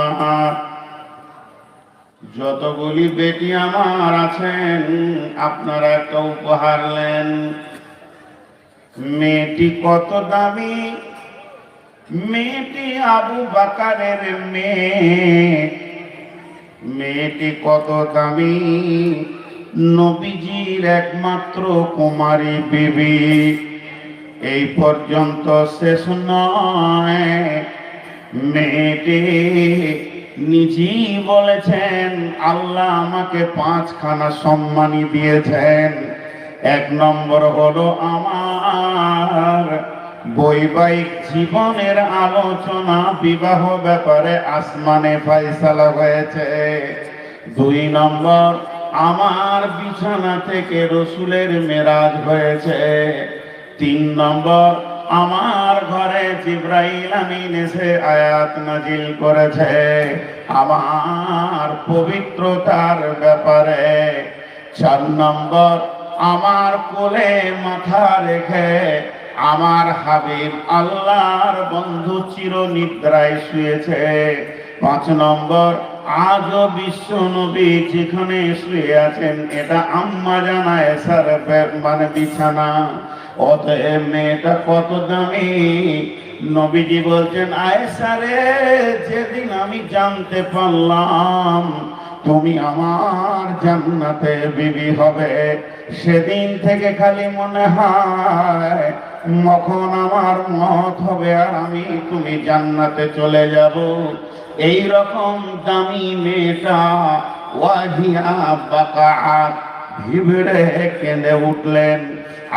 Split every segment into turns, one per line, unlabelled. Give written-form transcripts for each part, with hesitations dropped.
আমার যতগুলি বেটি আমার আছেন, আপনারা একটা উপহার নেন। মেয়েটি কত দামি, মেয়েটি আবু বাকারের মেয়ে। মেয়েটি কত দামি, নবীজির একমাত্র কুমারী বিবি। এই পর্যন্ত শেষ নয়, মেয়েটি নিজেই বলেছেন, আল্লাহ আমাকে 5খানা সম্মানী দিয়েছেন। 1 নম্বর হলো আমার বৈবাহিক জীবনের আলোচনা, বিবাহ ব্যাপারে আসমানে ফয়সালা হয়েছে। 2 নম্বর, আমার বিছানা থেকে রসুলের মেরাজ হয়েছে। 3 নম্বর, আমার ঘরে জিবরাইল আমিন এসে আয়াত নাজিল করেছে আমার পবিত্রতার ব্যাপারে। 4 নম্বর, আমার কোলে মাথা রেখে আমার হাবিব আল্লাহর বন্ধু চির নিদ্রায় শুয়েছে। 5 নম্বর, আজও বিশ্ব নবী যেখানে শুয়ে আছেন এটা আম্মা জান আয়েশার মানে বিছানা। অতএব মেয়েটা কত দামি। নবীজি বলছেন, আয়েশা রে, যেদিন আমি জানতে পারলাম তুমি আমার জান্নাতে বিবি হবে, সেদিন থেকে খালি মনে হয় কখন আমার মত হবে আর আমি তুমি জান্নাতে চলে যাব। এই রকম দামি মেয়েটা ওয়াহিয়া বাকাআত ভিড়ে কেঁদে উঠলেন।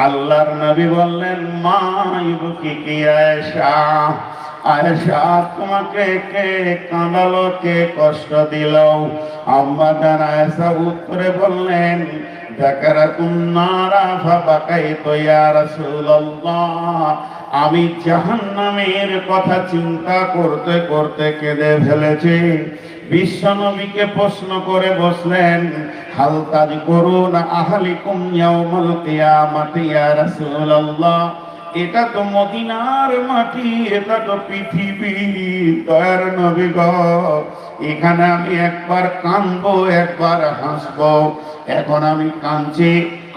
আল্লাহর নবী বললেন, মা ইবকি আয়েশা, আয়েশা তোমাকে কে কাঁদালো, কে কষ্ট দিল? আম্মা জান আয়েশা উত্তরে বললেন, যাকারাতুন নারা ফাবাকাইতু ইয়া রাসূলুল্লাহ, আমি জাহান্নামের কথা চিন্তা করতে করতে কেঁদে ফেলেছি। বিশ্বনবীকে প্রশ্ন করে বসলেন, হাল তাযকুরুনা আহলিকুম ইয়াউমাল কিয়ামাতি ইয়া রাসূলুল্লাহ, এটা তো মদিনার মাটি, এটা তো পৃথিবী, দয়ার নবী গো, এখানে আমি একবার কাঁদবো একবার হাসবো। এখন আমি কাঁদছি,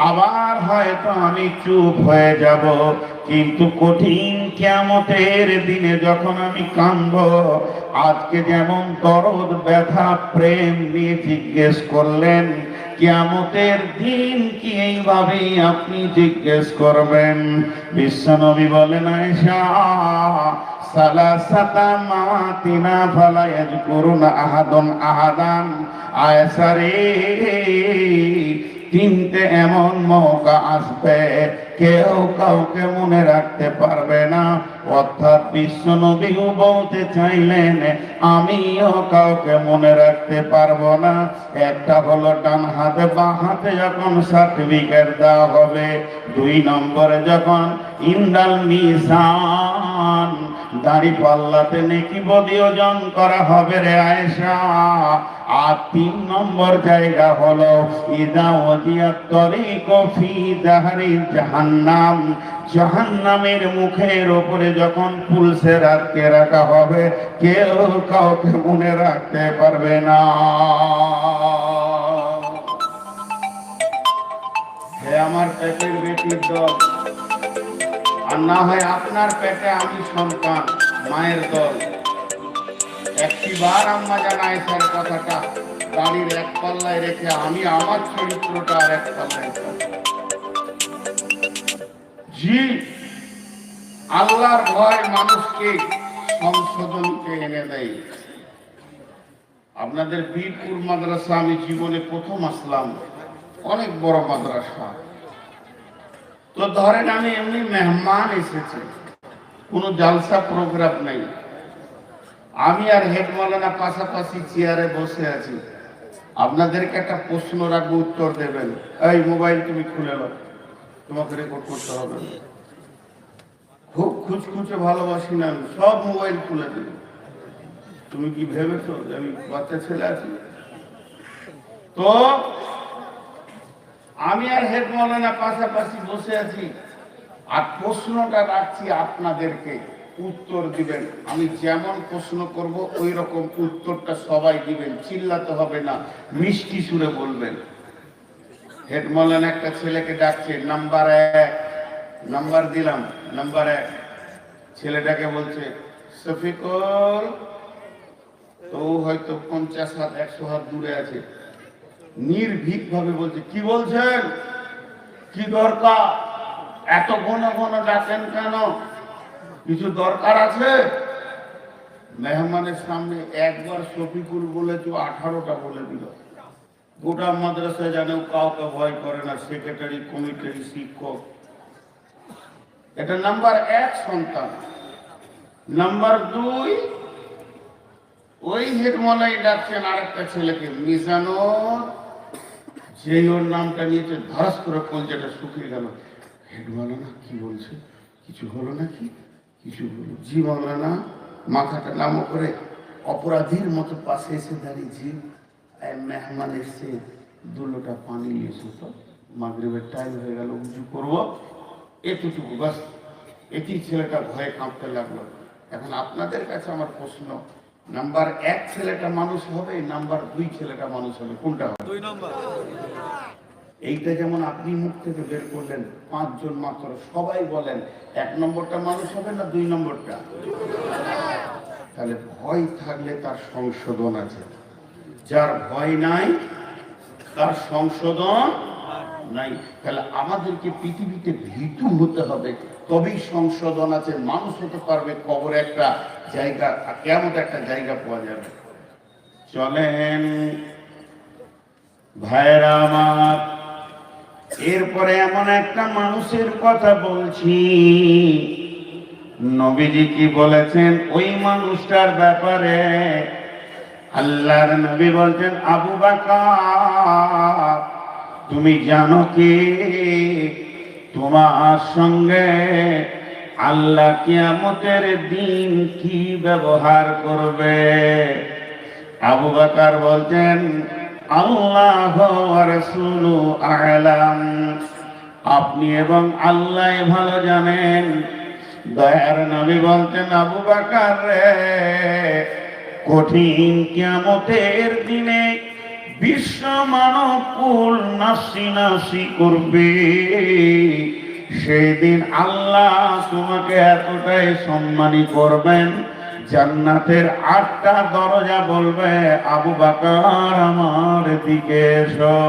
আবার হয়তো আমি চুপ হয়ে যাব, কিন্তু কঠিন কিয়ামতের দিনে যখন আমি কাঁদবো, আজকে যেমন দরদ ব্যথা প্রেম নিয়ে জিজ্ঞেস করলেন, কিয়ামতের দিন কি এইভাবেই আপনি জিজ্ঞেস করবেন? বিশ্বনবী বলেন, আয়েশা, সালাসাতা মাতিনা ফালা ইয়াযকুরুনা আহাদুন আহাদান। আয়েশা রে, 3টে এমন মৌকা আসবে কেউ কাউকে মনে রাখতে পারবে না। অর্থাৎ বিশ্বনবীও বলতে চাইলেন, আমিও কাউকে মনে রাখতে পারবো না। একটা হলো ডান হাতে বাঁ হাতে যখন সার্টিফিকেট দেওয়া হবে, 2 নম্বরে যখন ইন্দাল মিজান দাড়ি পাল্লাতে নেকি বদি ওজন করা হবে রে আয়েশা। আর 3 নম্বর জায়গা হলো ইদা ওয়াদিয়াত তরিক ফি দাহরি জাহান্নাম, জাহান্নামের মুখের উপরে যখন পুলসে রাখতে রাখা হবে, কেউ কাউকে মনে রাখতে পারবে না। হে আমার পেটের বেটির দল, আর না হয় আপনার পেটে আমি সন্তান, মায়ের দল, একটিবার আম্মা জান আয়েশার কথাটা গাড়ির এক পাল্লায় রেখে আমি আমার চরিত্রটা আর এক পাল্লায়। জি, আল্লাহর ভয় মানুষকে সংশোধনকে এনে দেয়। আপনাদের বীরপুর মাদ্রাসা আমি জীবনে প্রথম আসলাম, অনেক বড় মাদ্রাসা। তো ধরেন আমি এমনি মেহমান এসেছি, কোনো জালসা প্রোগ্রাম নেই, আমি আর হেড মাওলানা পাশাপাশি চেয়ারে বসে আছি। আপনাদেরকে একটা প্রশ্ন রাখবো, উত্তর দেবেন। এই মোবাইল তুমি খুলে নাও, তোমাকে রেকর্ড করতে হবে। খুব খুচখুচে ভালোবাসি না আমি, সব মোবাইল খুলে দিই। তুমি কি ভেবেছো যে আমি বাচ্চা ছেলে আছি? তো আমি আর হেড মাওলানা পাশাপাশি বসে আছি, আর প্রশ্নটা রাখছি আপনাদেরকে, উত্তর দিবেন। আমি যেমন প্রশ্ন করব ওই রকম উত্তরটা সবাই দিবেন, চিল্লাতে হবে না, মিষ্টি সুরে বলবেন। হেড মৌলানা একটা ছেলেকে ডাকছে, নাম্বার 1, নাম্বার দিলাম, নাম্বার 1। ছেলেটাকে বলছে শফিকুল, তো হয়তো 50 হাত 100 হাত দূরে আছে, নির্ভীক ভাবে বলছে, কি বলছেন, কি দরকার, এত ঘন ঘন ডাকেন কেন, কিছু দরকার আছে? মেহমানের সামনে একবার শফিকুল বলেছো, 18টা বলে দিল। গোটা মাদ্রাসায় জানেও কাউকে ভয় করে না, সেক্রেটারি, কমিটির শিক্ষক। এটা নাম্বার 1 সন্তান। নাম্বার 2, ওই হেডমলাই ডাকছেন আরেকটা ছেলেকে, মিজানুর, যেই ওর নামটা নিয়েছে ধরাস করে কলজাটা শুকিয়ে গেল। হেডমালানা কি বলছে, কিছু হলো নাকি? কিছু হলো? জি মাওলানা। মাথাটা নামো করে অপরাধীর মতো পাশে এসে দাঁড়িয়েছি। মেহমান এসছে, 2 লোটা পানি নিয়ে এসো তো, মাগরিবের টাইম হয়ে গেল, উঁচু করবো, এতটুকু বাস। এটি ছেলেটা ভয়ে কাঁপতে লাগলো। এখন আপনাদের কাছে আমার প্রশ্ন, নাম্বার 1 ছেলেটা মানুষ হবে, নাম্বার 2 ছেলেটা মানুষ হবে, কোনটা হবে?
2 নম্বর।
এইটা যেমন আপনি মুখ থেকে বের করলেন, 5 জন মাত্র, সবাই বলেন 1 নম্বরটা মানুষ হবে না 2 নম্বরটা? তাহলে ভয় থাকলে তার সংশোধন আছে, যার ভয় নাই তার সংশোধন নাই। তাহলে আমাদেরকে পৃথিবীতে ভীতু হতে হবে, তবেই সংশোধন আছে, মানুষ হতে পারবে। কবরে একটা জায়গা, কিয়ামতে একটা জায়গা পাওয়া যাবে। চলেন ভাইরা আমার, এরপরে এমন একটা মানুষের কথা বলছি, নবীজি কি বলেছেন ওই মানুষটার ব্যাপারে? আল্লাহর নবী বলছেন, আবু বকর, তুমি জানো কি তোমার সঙ্গে আল্লাহ কিয়ামতের দিন কি ব্যবহার করবে? আবু বকর বলছেন, আল্লাহ ওয়া রাসূলু আ'লাম, আপনি এবং আল্লাহ ভালো জানেন। দয়ার নবী বলতেন, আবু বকর রে, কঠিন কিয়ামতের দিনে বিশ্ব মানব কুল নাসি নাসি করবে। সেই দিন আল্লাহ তোমাকে এতটাই সম্মানী করবেন, জান্নাতের 8টা দরজা বলবে, আবু বকর আমার দিকে এসো।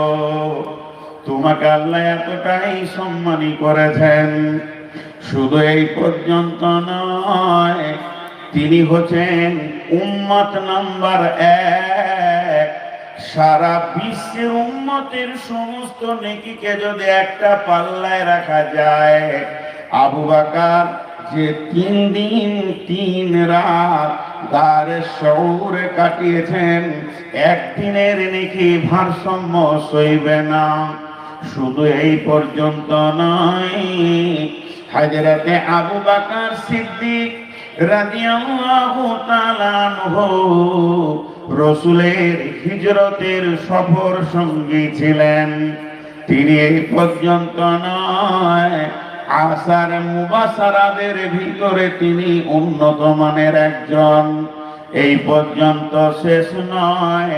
তোমাকে আল্লাহ এতটাই সম্মানী করেছেন। শুধু এই পর্যন্ত নয়, তিনি হচ্ছেন উম্মত নাম্বার 1। সারা বিশ্বের উম্মতের সমস্ত নেকিকে যদি একটা পাল্লায় রাখা যায়, আবু বকর যে 3 দিন 3 রাত গারে শৌরে কাটিয়েছেন, একদিনের নেকি ভারসাম্য সইবে না। শুধু এই পর্যন্ত নয়, হযরতে আবু বকর সিদ্দিক রাদিয়াল্লাহু তাআলা আনহু রাসূলের হিজরতের সফর সঙ্গী ছিলেন। তিনি এই পর্যন্ত নয়, আসার মুবাসারাদের ভিতরে তিনি উন্নত মানের একজন। এই পর্যন্ত শেষ নয়,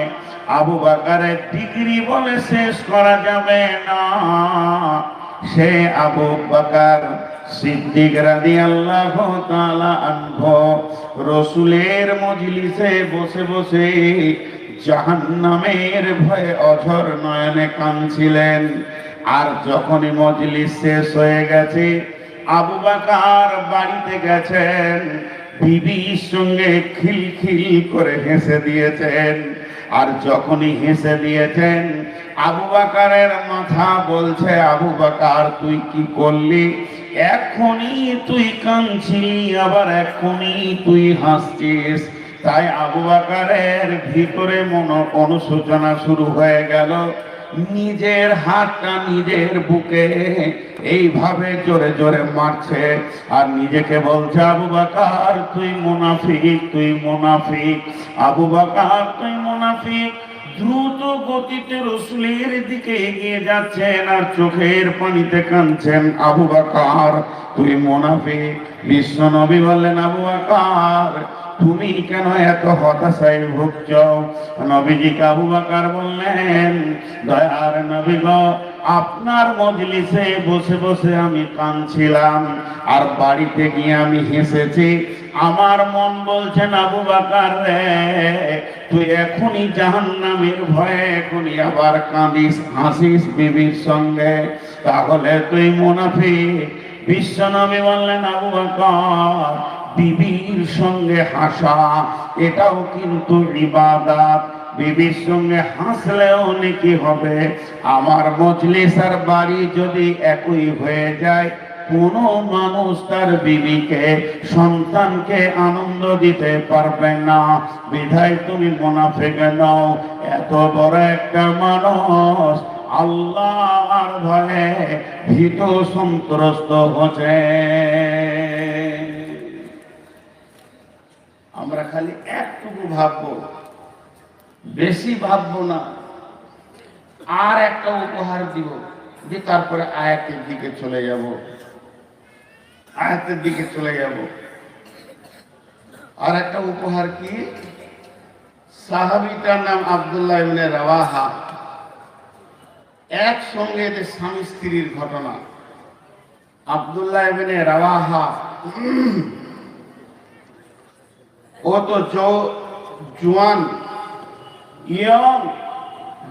আবু বকরের ডিগ্রি বলে শেষ করা যাবে না। সে আবু বকর সিদ্দিক রাদিয়াল্লাহু তাআলা আনহু রাসূলের মজলিসে বসে বসে জাহান্নামের ভয়ে অঝর নয়নে কাঁদছিলেন। আর যখনই মজলিস শেষ হয়ে গেছে, আবু বকর বাড়িতে গেছেন, বিবির সঙ্গে খিলখিল করে হেসে দিয়েছেন। আর যখনই হেসে দিয়েছেন, আবু বকরের মাথা বলছে, আবু বকর তুই কি করলি? এখনই তুই কাঁদছিলি, আবার এখনই তুই হাসছিস। তাই আবু বকরের ভিতরে অনুশোচনা শুরু হয়ে গেল। নিজের হাতটা নিজের বুকে এইভাবে জোরে জোরে মারছে আর নিজেকে বলছে, আবু বকর তুই মুনাফিক, তুই মুনাফিক, আবু বকর তুই মুনাফিক। দ্রুত গতিতে রাসূলের দিকে এগিয়ে যাচ্ছেন আর চোখের পানিতে কাঁদছেন। আবু বকর তুই মুনাফিক। বিশ্ব নবী বললেন, আবু বকর তুমি কেন এত হতাশায় ভুগছ? নবীজিকে আবু বকর বললেন, দয়ার নবী গো, আপনার মজলিসে বসে বসে আমি কাঁদছিলাম আর বাড়িতে গিয়ে আমি হেসেছি। আমার মন বলছেন, আবু বকর রে, তুই এখনই জাহান্নামের ভয়ে এখনই আবার কাঁদিস হাসিস বিবির সঙ্গে, তাহলে তুই মুনাফিক। বিশ্বনবী বললেন, আবু বকর বিবির সঙ্গে হাসা এটাও কিন্তু ইবাদত। বিবির সঙ্গে হাসলেও নেকি হবে। আমার মজলিস আর বাড়ি যদি একই হয়ে যায়, কোন মানুষ তার বিবিকে সন্তানকে আনন্দ দিতে পারবে না। বিধায় তুমি মুনাফিক নও। এত বড় একটা মানুষ আল্লাহর ভয়ে ভীত সন্ত্রস্ত হচ্ছে। আমরা খালি একটুকু ভাববো, বেশি ভাববো না। আর একটা উপহার দিব, যে তারপরে আয়াতের দিকে চলে যাব। আয়াতের দিকে চলে যাব। আর একটা উপহার কি? সাহাবীটার নাম আব্দুল্লাহ ইবনে রাওয়াহা। একসঙ্গে যে স্বামী স্ত্রীর ঘটনা। আব্দুল্লাহ ইবনে রাওয়াহা ও তো জওয়ান, ইয়ং,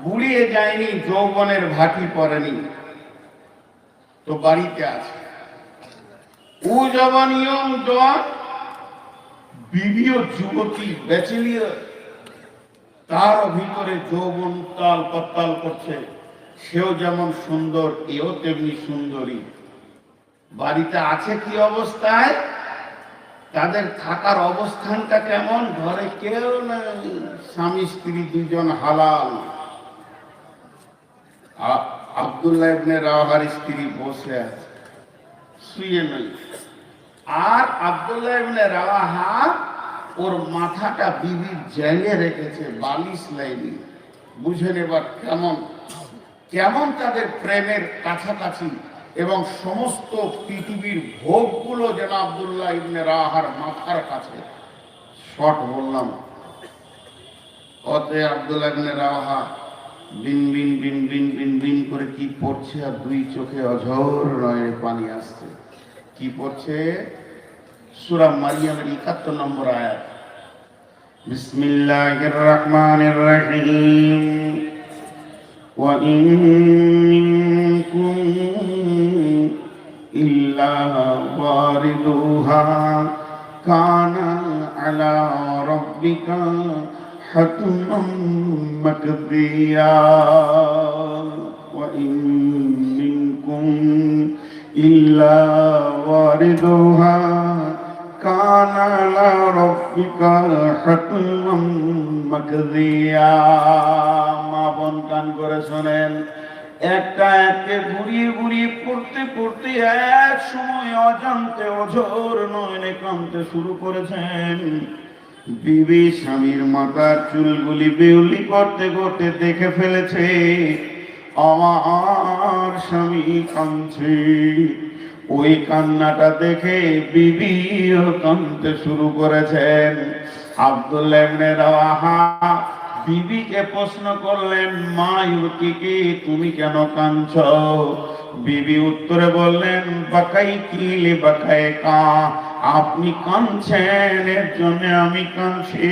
বুড়িয়ে যায়নি, যৌবনের ভাটি পড়েনি, তো বাড়িতে আছে। ও জওয়ান, ইয়ং জওয়ান, বিবিও যুবতী, ব্যাচেলিয়ার, তার ভিতরে যৌবন তাল পাতাল করছে। সেও যেমন সুন্দর, এও তেমনি সুন্দরী। বাড়িতে আছে কি অবস্থায়, তাদের থাকার অবস্থানটা কেমন? ঘরে কেউ নেই, স্বামী স্ত্রী দুজন হালাল। আব্দুল্লাহ ইবনে রাওয়াহার স্ত্রী বসে আছে, শুয়ে নেই। আর আব্দুল্লাহ ইবনে রাওয়াহা ওর মাথাটা বিবির জেলে রেখেছে, বালিশ লাইনি। বুঝেন এবার কেমন কেমন তাদের প্রেমের কাছাকাছি, এবং সমস্ত পৃথিবীর ভোগগুলো যেন আব্দুল্লাহ ইবনে রাওয়াহার মাথার কাছে। শর্ট বললাম। অতএব আব্দুল্লাহ ইবনে রাওয়াহা বিন বিন বিন বিন বিন বিন করে কি পড়ছে, আর দুই চোখে অঝোর নয়নে পানি আসছে। কি পড়ছে? সূরা মারিয়ামের ৭১ নম্বর আয়াত। বিসমিল্লাহির রহমানির রহিম। ওয়া ইন মিনকুম ইল্লা ওয়ারিদুহা কানা আলা রাব্বিকা হাতমান মাকদিয়া। ওয়া ইন মিনকুম ইল্লা ওয়ারিদুহা কানা আলা রাব্বিকা হাতমান মাকদিয়া। মা বোন কান করে শোনেন, একটা একে ঘুরিয়ে ঘুরিয়ে পড়তে পড়তে এক সময় অজান্তে অঝোর নয়নে কাঁদতে শুরু করেছেন। বিবি স্বামীর মাথার চুলগুলি বেউলি করতে করতে দেখে ফেলেছে আমার স্বামী কাঁদছে। ওই কান্নাটা দেখে বিবিও কাঁদতে শুরু করেছেন। আব্দুল্লাহ ইবনে রাওয়াহা বিবিকে প্রশ্ন করলেন, মা ইউতিকি, তুমি কেন কাঁদছ? বিবি উত্তরে বললেন, বাকাই কি লে বাকায় কা, আপনি কাঁদছেন এর জন্য আমি কাঁদছি।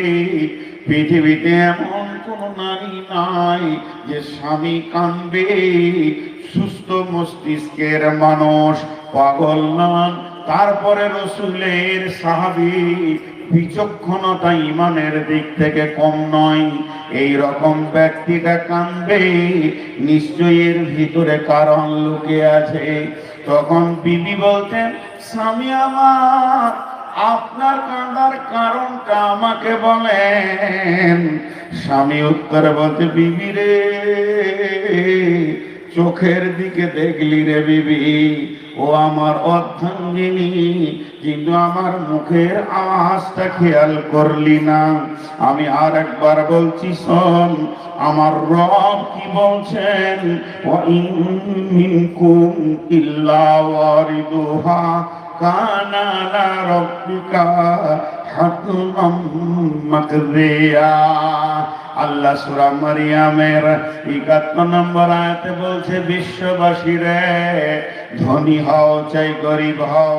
পৃথিবীতে এমন কোন নারী নাই যে স্বামী কাঁদবে। সুস্থ মস্তিষ্কের মানুষ, পাগল নন। তারপরে রাসূলের সাহাবী, বিচক্ষণতা ইমানের দিক থেকে কম নয়। এই রকম ব্যক্তিটা কাঁদবে, নিশ্চয়ই এর ভিতরে কারণ লুকিয়ে আছে। তখন বিবি বলতেন, স্বামী আমার, আপনার কাঁদার কারণটা আমাকে বলেন। স্বামী উত্তরে বলতে, বিবি রে, চোখের দিকে দেখলি রে বিবি, ও আমার অর্ধাঙ্গিনী, কিন্তু আমার মুখের আওয়াজটা খেয়াল করলি না। আমি আর একবার বলছি শোন, আমার রব কি বলছেন, ওয়া ইন মিনকুম ইল্লা ওয়ারিদুহা কানা আলা রাব্বিকা হাতমান মাকদিয়া। আল্লাহ সূরা মারিয়ামের 71 নম্বর আয়াতে বলছে, বিশ্ববাসীরে, ধনী হও চাই গরিব হও,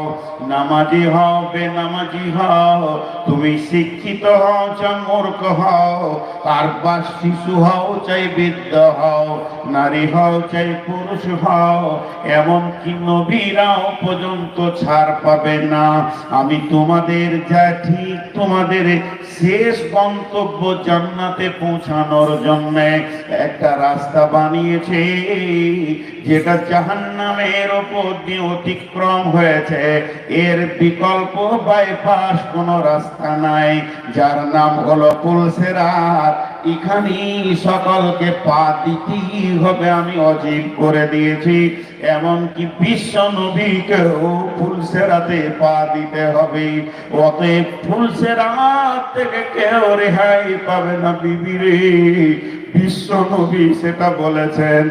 নামাজি হও বেনামাজি হও, তুমি শিক্ষিত হও চাই মূর্খ হও, আর বা শিশু হও চাই বৃদ্ধ হও, নারী হও চাই পুরুষ হও, এমনকি নবীরাও পর্যন্ত ছাড় পাবে না। আমি তোমাদের যা ঠিক তোমাদের শেষ গন্তব্য জান্নাতে পৌঁছানোর জন্য একটা রাস্তা বানিয়েছে, যেটা জাহান্নামের উপর দিয়ে অতিক্রম হয়েছে, এর বিকল্প বাইপাস কোনো রাস্তা নাই, যার নাম হলো পুলসিরাত। এখানেই সকলকে পা দিতেই হবে, আমি অজীব করে দিয়েছি। এমনকি বিশ্ব নবীকেও পুলসিরাতে পা দিতে হবে। অতএব পুলসিরাত থেকে কেউ রেহাই পাবে না বিবিরে। বিশ্ব নবী সেটা বলেছেন,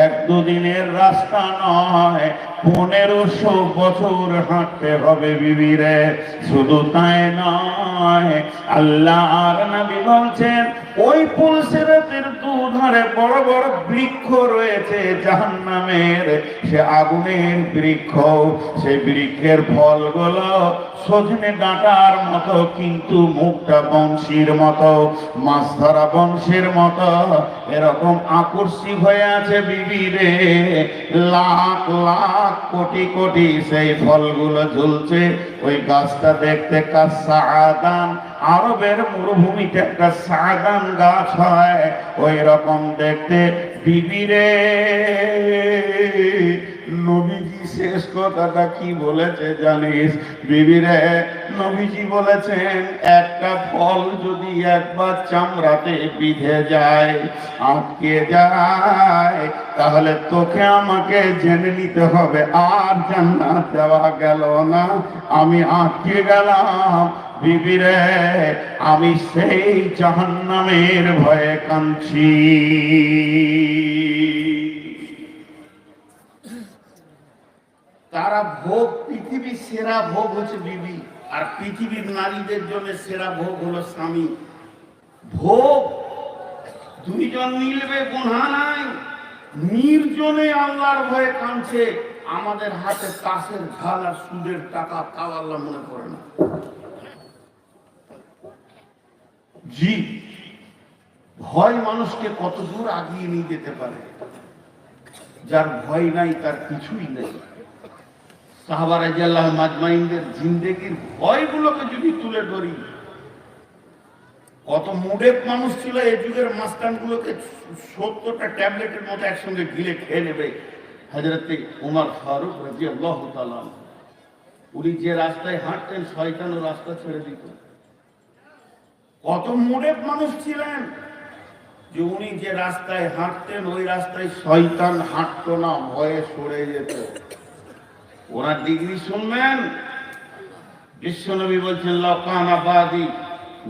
এক দুদিনের রাস্তা নয়, 1500 বছর হাঁটতে হবে বিবিরে। শুধু তাই নয়, আল্লাহর নবী বলছেন, ওই পুলসিরাতের দুধারে বড় বড় বৃক্ষ রয়েছে জাহান্নামের, সে আগুনের বৃক্ষ। সেই বৃক্ষের ফলগুলো সজনে ডাঁটার মতো, কিন্তু মুখটা বংশীর মতো, মাছ ধরা বংশীর মতো, এরকম আকর্ষিত হয়ে আছে বিবিরে। লাখ লাখ কোটি কোটি সেই ফলগুলো ঝুলছে। ওই গাছটা দেখতে কাসাদান, আরবের মরুভূমিতে একটা সাদান গাছ হয়, ওই রকম দেখতে বিবিরে। নবীজি শেষ কথাটা কি বলেছে জানিস বিবিরে? নবীজি বলেছেন, একটা ফল যদি একবার চামড়াতে বিঁধে যায়, আটকে যায়, তাহলে তোকে আমাকে জেনে নিতে হবে আর জান্নাত দেওয়া গেল না। আমি আটকে গেলাম বিবিরে, আমি সেই জাহান্নামের ভয়ে কাঁদছি। তারা ভোগ, পৃথিবীর সেরা ভোগ হচ্ছে বিবি, আর পৃথিবীর নারীদের জন্য সেরা ভোগ হলো স্বামী। ভোগ দুইজন মিলবে গুনাহ নাই, নির্জনে আল্লাহর ভয়ে কাঁদছে। আমাদের হাতে তাসের ঝাল আর সুদের টাকা, তাও আল্লাহ মনে করে না। জি, ভয় মানুষকে কত দূর আগিয়ে নিয়ে যেতে পারে। যার ভয় নাই তার কিছুই নেই। সাহাবা রাদিয়াল্লাহু মাজমাইনদের জিন্দেগির ভয়গুলোকে যদি তুলে ধরি, কত মুডেক মানুষ ছিল এই যুগের মাস্তানগুলোকে 70টা ট্যাবলেটের মতো একসঙ্গে গিলে খেয়ে নেবে। হযরতে উমর ফারুক রাদিয়াল্লাহু তাআলা, উনি যে রাস্তায় হাঁটতেন শয়তানও রাস্তা ছেড়ে দিত। কত মুডেক মানুষ ছিলেন যে উনি যে রাস্তায় হাঁটতেন ওই রাস্তায় শয়তান হাঁটতো না, ভয়ে সরে যেত। ওনার ডিগ্রি শুনবেন, বিশ্বনবী বলছেন, লাউ কানা বাদি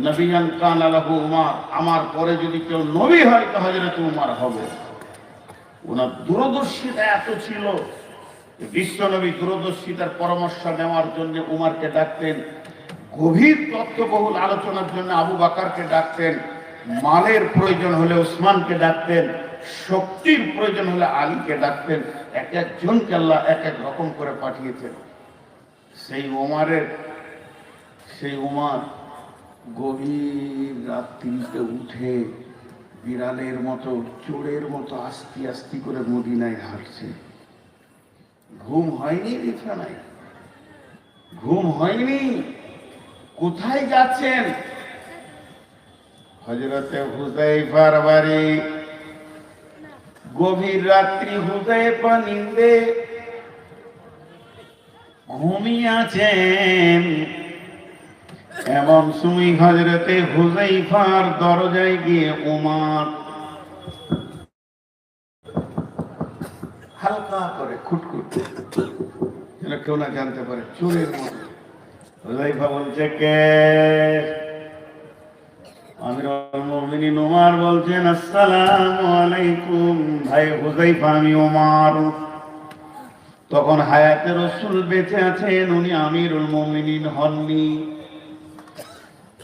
নবিয়ান কানা লাহু উমর, আমার পরে যদি কেউ নবী হয় তো হযরত উমর হবে। ওনার দূরদর্শিতা এত ছিল, বিশ্বনবী দূরদর্শিতার পরামর্শ নেওয়ার জন্য উমরকে ডাকতেন, গভীর তত্ত্ববহুল আলোচনার জন্য আবু বকরকে ডাকতেন, মালের প্রয়োজন হলে ওসমানকে ডাকতেন, শক্তির প্রয়োজন হলে আলীকে ডাকতেন। এক একজনকে আল্লাহ এক এক রকম করে পাঠিয়েছেন। সেই উমর গভীর রাত্রিতে উঠে বিড়ালের মতো, চোরের মতো আস্তে আস্তে করে মদিনায় হাঁটছে। ঘুম হয়নি বিছানায়, ঘুম হয়নি। কোথায় যাচ্ছেন? হযরতে হুযায়ফার বাড়ি। গভীর রাত্রি হুযায়ফা নিন্দে ঘুমিয়ে আছেন। এমন সময় হযরতে হুযায়ফার দরজায় গিয়ে উমর হালকা করে খুটখুট, যেন কেউ না জানতে পারে, চোরের মতো। হুযায়ফা বলছে কে? আমিরুল মুমিনিন ওমর বলছেন আসসালামু আলাইকুম। ভাই হুযায়ফা, আমি ওমর। তখন হায়াতে রাসূল বেঁচে আছেন, উনি আমিরুল মুমিনিন হননি।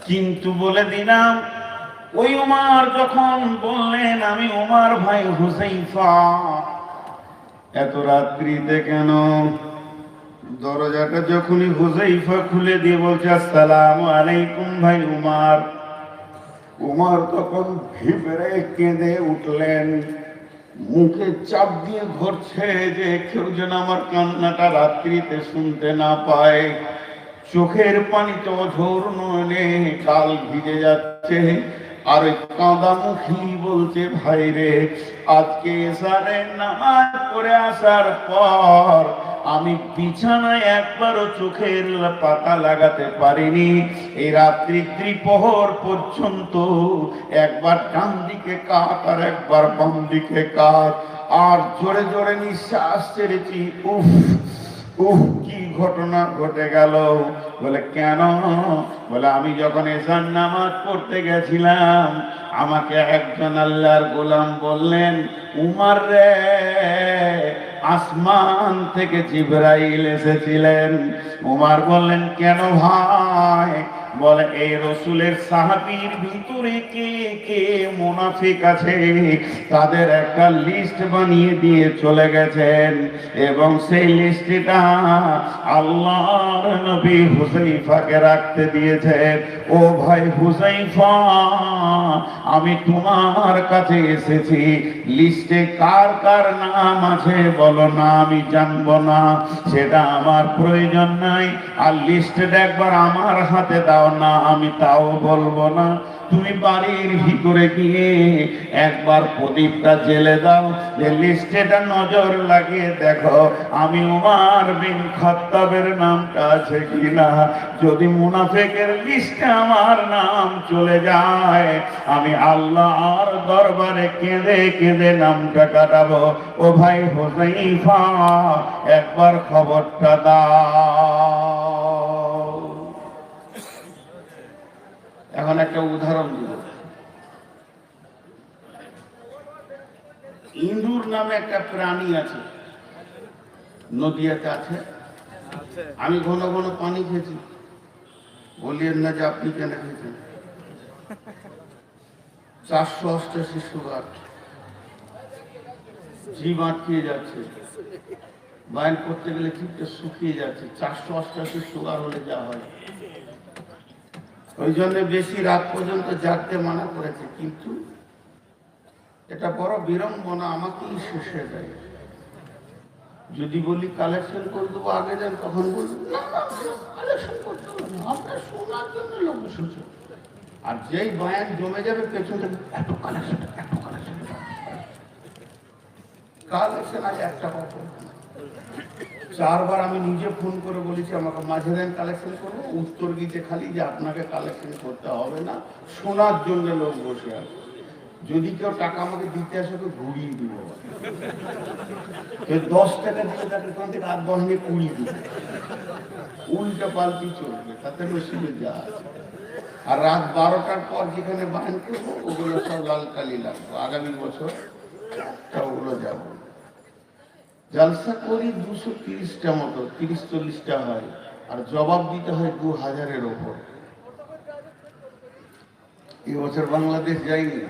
কিন্তু বলে দিলাম, ওই ওমর যখন বললেন আমি ওমর ভাই হুযায়ফা, এত রাত্রিতে কেন? দরজাটা যখনই হুযায়ফা খুলে দিয়ে বলছে আসসালামু আলাইকুম ভাই ওমর, ওমর তখন ভিতরে কেঁদে উঠলেন, মুখে চাপ দিয়ে ধরছে যে কেউ যেন আমার কান্নাটা রাত্রিতে শুনতে না পায়। চোখের পানিতে অঝোর নয়নে কাল ভিজে যাচ্ছে, আর ওই কাঁদা মুখী বলছে ভাই রে, আজকে এশারের নামাজ পড়ে আসার পর আমি বিছানায় একবারও চোখের পাতা লাগাতে পারিনি। এই রাত্রি ত্রিপহর পর্যন্ত একবার ডান দিকে কাত আর একবার বাম দিকে কাত, আর জোরে জোরে নিঃশ্বাস ছেড়েছি। উফ উফ, কি ঘটনা ঘটে গেল? বলে কেন? বলে আমি যখন এশার নামাজ পড়তে গেছিলাম, আমাকে একজন আল্লাহর গোলাম বললেন, উমর রে, আসমান থেকে জিবরাইল এসেছিলেন। উমর বললেন কেন ভাই? বলে এই রসুলের সাহাবীর ভিতরে কে কে মুনাফিক আছে তাদের একটা লিস্ট বানিয়ে দিয়ে চলে গেছেন, এবং সেই লিস্টটা আল্লাহর নবী হুযায়ফাকে রাখতে দিয়েছেন। ও ভাই হুযায়ফা, আমি তোমার কাছে এসেছি, লিস্টে কার কার নাম আছে বলো না, আমি জানবো না, সেটা আমার প্রয়োজন নাই। আর লিস্টটা একবার আমার হাতে দাও না, আমি তাও বলবো না। তুমি বাড়ির ভিতরে গিয়ে একবার প্রদীপটা জেলে দাও, যে লিস্টেটা নজর লাগিয়ে দেখো আমি উমর বিন খাত্তাবের নামটা আছে কিনা। যদি মুনাফিকের লিস্টে আমার নাম চলে যায়, আমি আল্লাহর দরবারে কেঁদে কেঁদে নামটা কাটাবো। ও ভাই হুযায়ফা, একবার খবরটা দাও। এখন একটা উদাহরণ দিব। ইঁদুর নামে একটা প্রাণী আছে, নদীয়াতে আছে। আমি ঘন ঘন পানি খেয়েছি, বলিয়েন না যে আপনি কেন খেয়েছেন। 488 সুগার, জিভ আটকিয়ে যাচ্ছে, বাইন করতে গেলে জিভটা শুকিয়ে যাচ্ছে। 488 সুগার হলে যা হয়, ওই জন্য বেশি রাত পর্যন্ত জাগতে মানা করেছে। কিন্তু এটা বড় বিড়ম্বনা, আমাকেই শেষে দেয়। যদি বলি কালেকশন করে দেবো আগে যান, তখন বলবেন না কালেকশন করতে হবে না, আপনার শোনার জন্য লোক এসেছে। আর যেই বয়ান জমে যাবে পেছন থেকে এত কালেকশন এত কালেকশন কালেকশন, আজ একটা কথা 4বার আমি নিজে ফোন করে বলেছি আমাকে মাঝে দেন কালেকশন করবো, উত্তর গিয়েছে খালি যে আপনাকে কালেকশন করতে হবে না, শোনার জন্য লোক বসে আছে। যদি কেউ টাকা আমাকে দিতে আসে তো ঘুরিয়ে দিব, 10 টাকা দিয়ে তাকে ওখান থেকে 8-10 নিয়ে 20 দিব, উল্টা পাল্টি চলবে, তাতে নসিবে যা আছে। আর রাত 12টার পর যেখানে বায়ান করবো ওগুলো সব লাল কালি লাগবো, আগামী বছর ওগুলো যাবো। জলসা করি 230টা মতো, 30-40টা হয়, আর জবাব দিতে হয় 2000-এর ওপর। এবছর বাংলাদেশ যাইনি,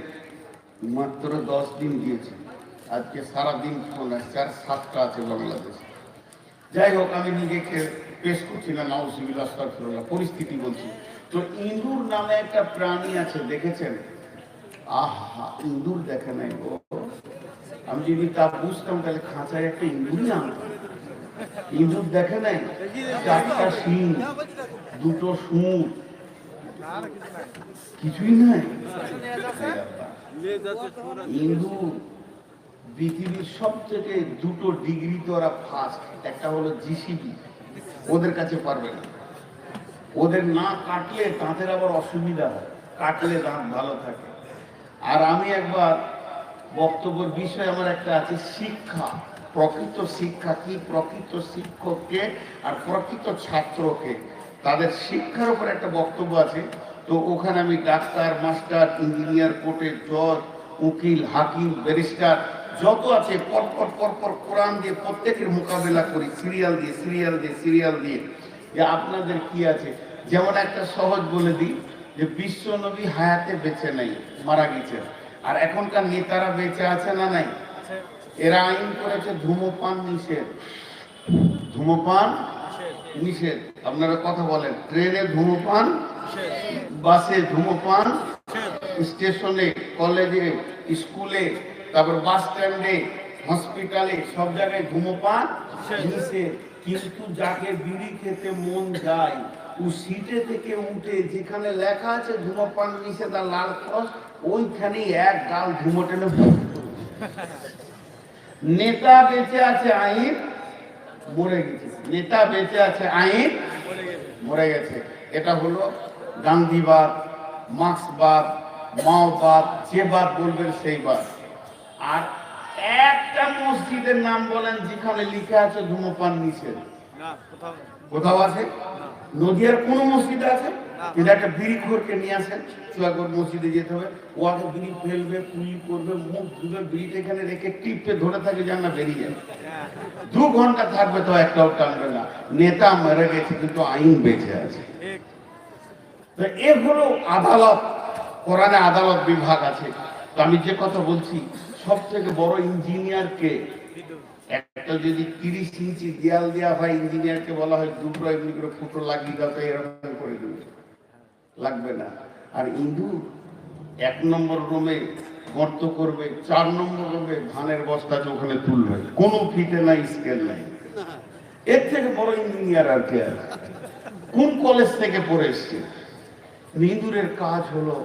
মাত্র 10 দিন গিয়েছি। আজকে সারাদিন ফোন আসছে, আর 7টা আছে বাংলাদেশ। যাই হোক, আমি নিজেকে পেশ করছি না, নাউজুবিল্লাহ আস্তাগফিরুল্লাহ, পরিস্থিতি বলছি। তো ইঁদুর নামে একটা প্রাণী আছে, দেখেছেন? আহা, ইঁদুর দেখে নাই গো। আমি যদি তা বুঝতাম তাহলে খাঁচায় একটা ইঁদুরই আনতাম। ইঁদুর দেখে নাই, 4টা শিং, 2টো সুর, কিছুই নাই। ইঁদুর পৃথিবীর সব থেকে 2টো ডিগ্রিতে ওরা ফার্স্ট। একটা হলো জিসিবি, ওদের কাছে পারবে না, ওদের না কাটলে দাঁতের আবার অসুবিধা হয়, কাটলে দাঁত ভালো থাকে। আর আমি একবার বক্তব্যের বিষয় আমার একটা আছে শিক্ষা, প্রকৃত শিক্ষা কি, প্রকৃত শিক্ষককে আর প্রকৃত ছাত্রকে, তাদের শিক্ষার উপর একটা বক্তব্য আছে। তো ওখানে আমি ডাক্তার, মাস্টার, ইঞ্জিনিয়ার, কোর্টের জজ, উকিল, হাকিম, ব্যারিস্টার যত আছে পরপর পরপর কোরআন দিয়ে প্রত্যেকের মোকাবেলা করি, সিরিয়াল দিয়ে সিরিয়াল দিয়ে সিরিয়াল দিয়ে, যে আপনাদের কি আছে। যেমন একটা সহজ বলে দিই, যে বিশ্ব নবী হায়াতে বেঁচে নাই, মারা গেছেন, আর এখনকার নেতারা বেঁচে আছে না নাই? এরা আইন করেছে ধূমপান নিষেধ, ধূমপান নিষেধ। আপনারা কথা বলেন, ট্রেনে ধূমপান, বাসে ধূমপান, স্টেশনে, কলেজে, স্কুলে, তারপর বাস স্ট্যান্ডে, হসপিটালে, সব জায়গায় ধূমপান নিষেধ। কিন্তু যাকে বিড়ি খেতে মন যায়, ও সিটে থেকে উঠে যেখানে লেখা আছে ধূমপান নিষেধ আর লাল ক্রস, ওইখানে এক গাল ধূমো টেনে। নেতা বেঁচে আছে, আইন মরে গেছে। নেতা বেঁচে আছে, আইন মরে গেছে। এটা হলো গান্ধীবাদ, মার্ক্সবাদ, মাওবাদ, যে বাদ বলবেন সেই বাদ। আর একটা মসজিদের নাম বলেন যেখানে লিখা আছে ধূমপান নিষেধ? কোথাও আছে? নদিয়ার কোন মসজিদে আছে? কিন্তু একটা বিড়ি খোরকে নিয়ে আসেন, চুয়াগড় মসজিদে যেতে হবে, ও আগে বিড়ি ফেলবে, কুলি করবে, মুখ ধুবে, বিড়িটা এখানে রেখে টিপে ধরে থাকে যেন না বেরিয়ে যাবে। 2 ঘন্টা থাকবে তো একটাও টানবে না। নেতা মরে গেছে কিন্তু আইন বেঁচে আছে। তো এ হলো আদালত, কোরআনে আদালত বিভাগ আছে। তো আমি যে কথা বলছি, সব থেকে বড় ইঞ্জিনিয়ারকে, একটা যদি 30 ইঞ্চি দেয়াল দেওয়া হয়, ইঞ্জিনিয়ারকে বলা হয় দুটো এমনি করে ফুটো লাগিয়ে দাও, এরকম করে দেবে, লাগবে না। আর ইন্দুর 1 নম্বর রুমে গর্ত করবে, 4 নম্বর রুমে ধানের বস্তা ওখানে তুলবে, কোনো ফিতে নাই, স্কেল নাই। এর থেকে বড় ইঞ্জিনিয়ার আর কে আছে? কোন কলেজ থেকে পড়ে এসছে? ইন্দুরের কাজ হলো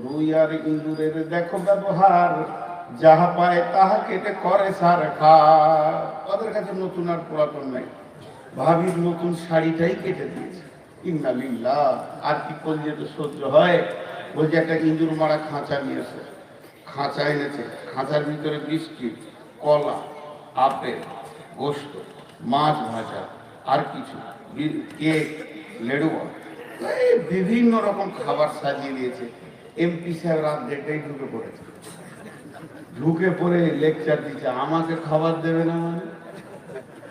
রুই আর ইন্দুরের দেখো ব্যবহার, যাহা পায় তাহা কেটে করে সার খা। ওদের কাছে নতুন আর পুরাতন নাই, ভাবির নতুন শাড়িটাই কেটে দিয়েছে। ইন্নালিল্লাহ। আর কি করলে তো সহ্য হয়? বলছে একটা ইন্দুর মারা খাঁচা নিয়েছে, খাঁচা এনেছে, খাঁচার ভিতরে বিস্কিট, কলা, আপেল, গোস্ত, মাছ ভাজা, আর কিছু কেক, লেড়ুয়া, বিভিন্ন রকম খাবার সাজিয়ে দিয়েছে। এমপি সাহেব রাত 1:30টায় ঢুকে পড়েছে, ঢুকে পড়ে লেকচার দিচ্ছে, আমাকে খাবার দেবে না মানে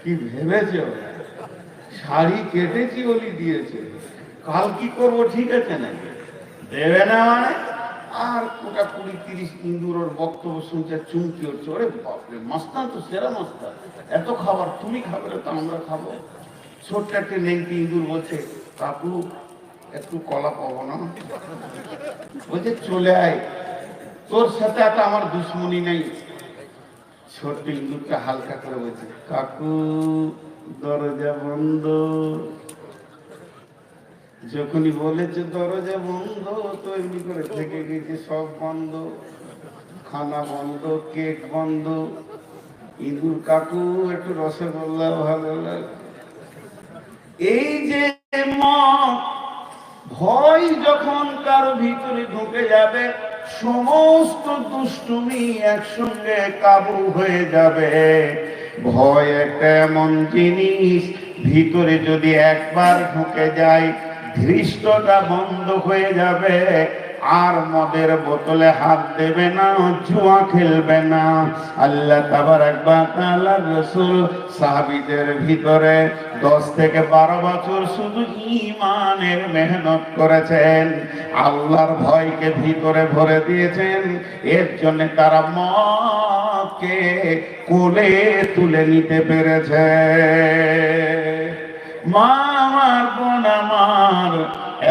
কি ভেবেছে? শাড়ি কেটেছি বলি দিয়েছে, কাল কি করবো ঠিক আছে না, দেবে না মানে। আর ওটা 20-30 ইন্দুর ওর বক্তব্য শুনছে, চুমকি হচ্ছে, ওরে বাপরে, মাস্তান তো সেরা মাস্তান, এত খাবার তুমি খাবে তো আমরা খাবো। ছোট্ট একটা নেংটি ইন্দুর বলছে, কাকু একটু কলা পাবো না? বলছে চলে আয়, তোর সাথে এত আমার দুশ্মনী নেই। ছোট্ট ইন্দুরটা হালকা করে বলছে, কাকু দরজা বন্ধ। যখনই বলেছে দরজা বন্ধ, তো এমনি করে থেকে গেছে, সব বন্ধ, খানা বন্ধ, কেক বন্ধ। ইঁদুর কাকু একটু রসগোল্লা ভালো লাগে। এই যে ভয় যখন কারো ভিতরে ঢুকে যাবে, সমস্ত দুষ্টুমি একসঙ্গে কাবু হয়ে যাবে। ভয় একটা এমন জিনিস, ভিতরে যদি একবার ঢুকে যায়, ধৃষ্টতা বন্ধ হয়ে যাবে। আর মদের বোতলে হাত দেবে না, জুয়া খেলবে না। আল্লাহ তাবারাক ওয়া তাআলার রাসূল সাহাবীদের ভিতরে 10 থেকে 12 বছর শুধু ঈমানের মেহনত করেছেন, আল্লাহর ভয়কে ভিতরে ভরে দিয়েছেন। এর জন্য তারা মদকে কোলে তুলে নিতে পেরেছে। মা আমার, বোন আমার,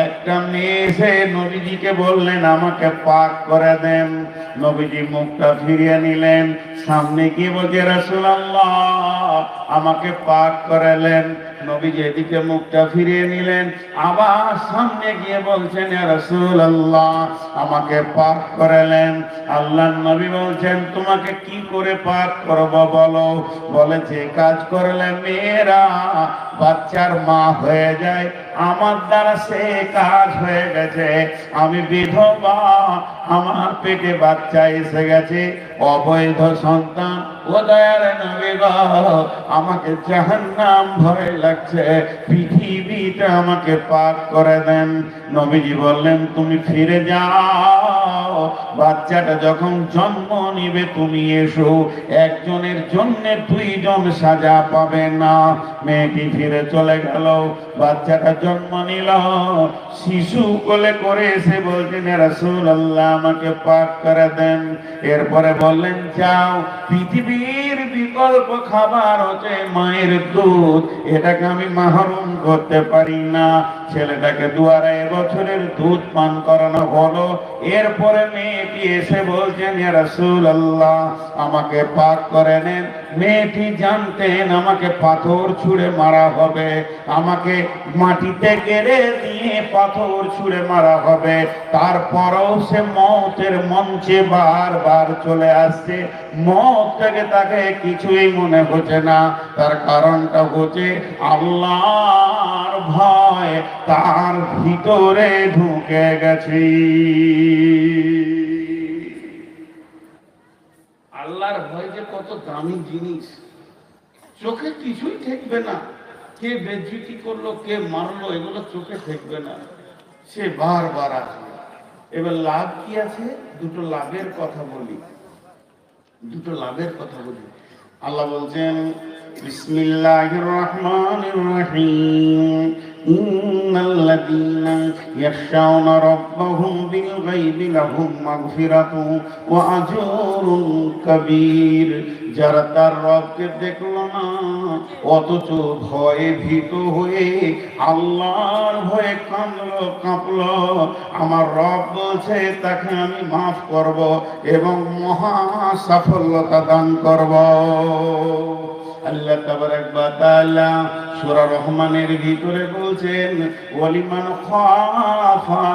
একটা মেয়ে এসে নবীজিকে বললেন আমাকে পাক করে দেন। নবীজি মুখটা ফিরিয়ে নিলেন, সামনে গিয়ে বলছে রাসূলুল্লাহ আমাকে পাক করালেন। নবীজি এদিকে মুখটা ফিরিয়ে নিলেন, আবার সামনে গিয়ে বলছেন, ইয়া রাসূলুল্লাহ আমাকে পাক করালেন। আল্লাহর নবী বলছেন, তোমাকে কি করে পাক করব বলো? বলে, যে কাজ করলে মেয়েরা বাচ্চার মা হয়ে যায়, আমার দ্বারা সে কাজ হয়ে গেছে। আমি বিধবা, আমার পেটে বাচ্চা এসে গেছে, অবৈধ সন্তান। ও দয়ার নবী গো, আমাকে জাহান্নাম ভয় লাগছে, পৃথিবীতে আমাকে পাক করে দেন। নবীজি বললেন, তুমি ফিরে যাও, বাচ্চাটা যখন জন্ম নিবে তুমি এসো, একজনের জন্য দুইজন সাজা পাবে না। মেয়েটি ফিরে চলে গেল, বাচ্চাটা জন্ম নিল, শিশু কোলে করে এসে বলছেন, ইয়া রাসূলুল্লাহ আমাকে পাক করে দেন। এরপরে বললেন, যাও, পৃথিবীর বিকল্প খাবার হচ্ছে মায়ের দুধ, এটাকে আমি মাহরুম করতে পারি না। ছেলেটাকে 2.5 বছরের দুধ পান করানো হলো। এরপরে মেয়েটি এসে বলছেন, ইয়া রাসূলুল্লাহ আমাকে পাক করে নেন। মেয়েটি জানতেন আমাকে পাথর ছুঁড়ে মারা হবে, আমাকে মাটিতে গেড়ে দিয়ে পাথর ছুঁড়ে মারা হবে, তারপরেও সে মওতের মঞ্চে বারবার চলে আসছে। মওতটাকে তাকে কিছুই মনে হচ্ছে না। তার কারণটা হচ্ছে আল্লাহর ভয় তার ভিতরে ঢুকে গেছে। আল্লাহর ভয় যে কত দামি জিনিস, চোখে কিছুই ঠেকবে না। কে বেজ্জতি করলো, কে মারলো, এগুলো চোখে ঠেকবে না, সে বারবার আসবে। এবার লাভ কি আছে? দুটো লাভের কথা বলি, দুটো লাভের কথা বলি। আল্লাহ বলছেন, বিসমিল্লাহির রহমানির রহিম, ইন্নাল্লাযীনা ইয়াখশাউনা রাব্বাহুম বিল গায়বি লাহুম মাগফিরাতুন ওয়া আজরুন কাবীর। যারা তার রবকে দেখলো না, অথচ ভয়ে ভীত হয়ে আল্লাহর ভয়ে কাঁপলো, আমার রব বলছে তাকে আমি মাফ করব এবং মহা সাফল্যতা দান করব। আল্লাহ তাবারাক ওয়া তাআলা সূরা রহমানের ভিতরে বলছেন, ওয়ালিমান খাফা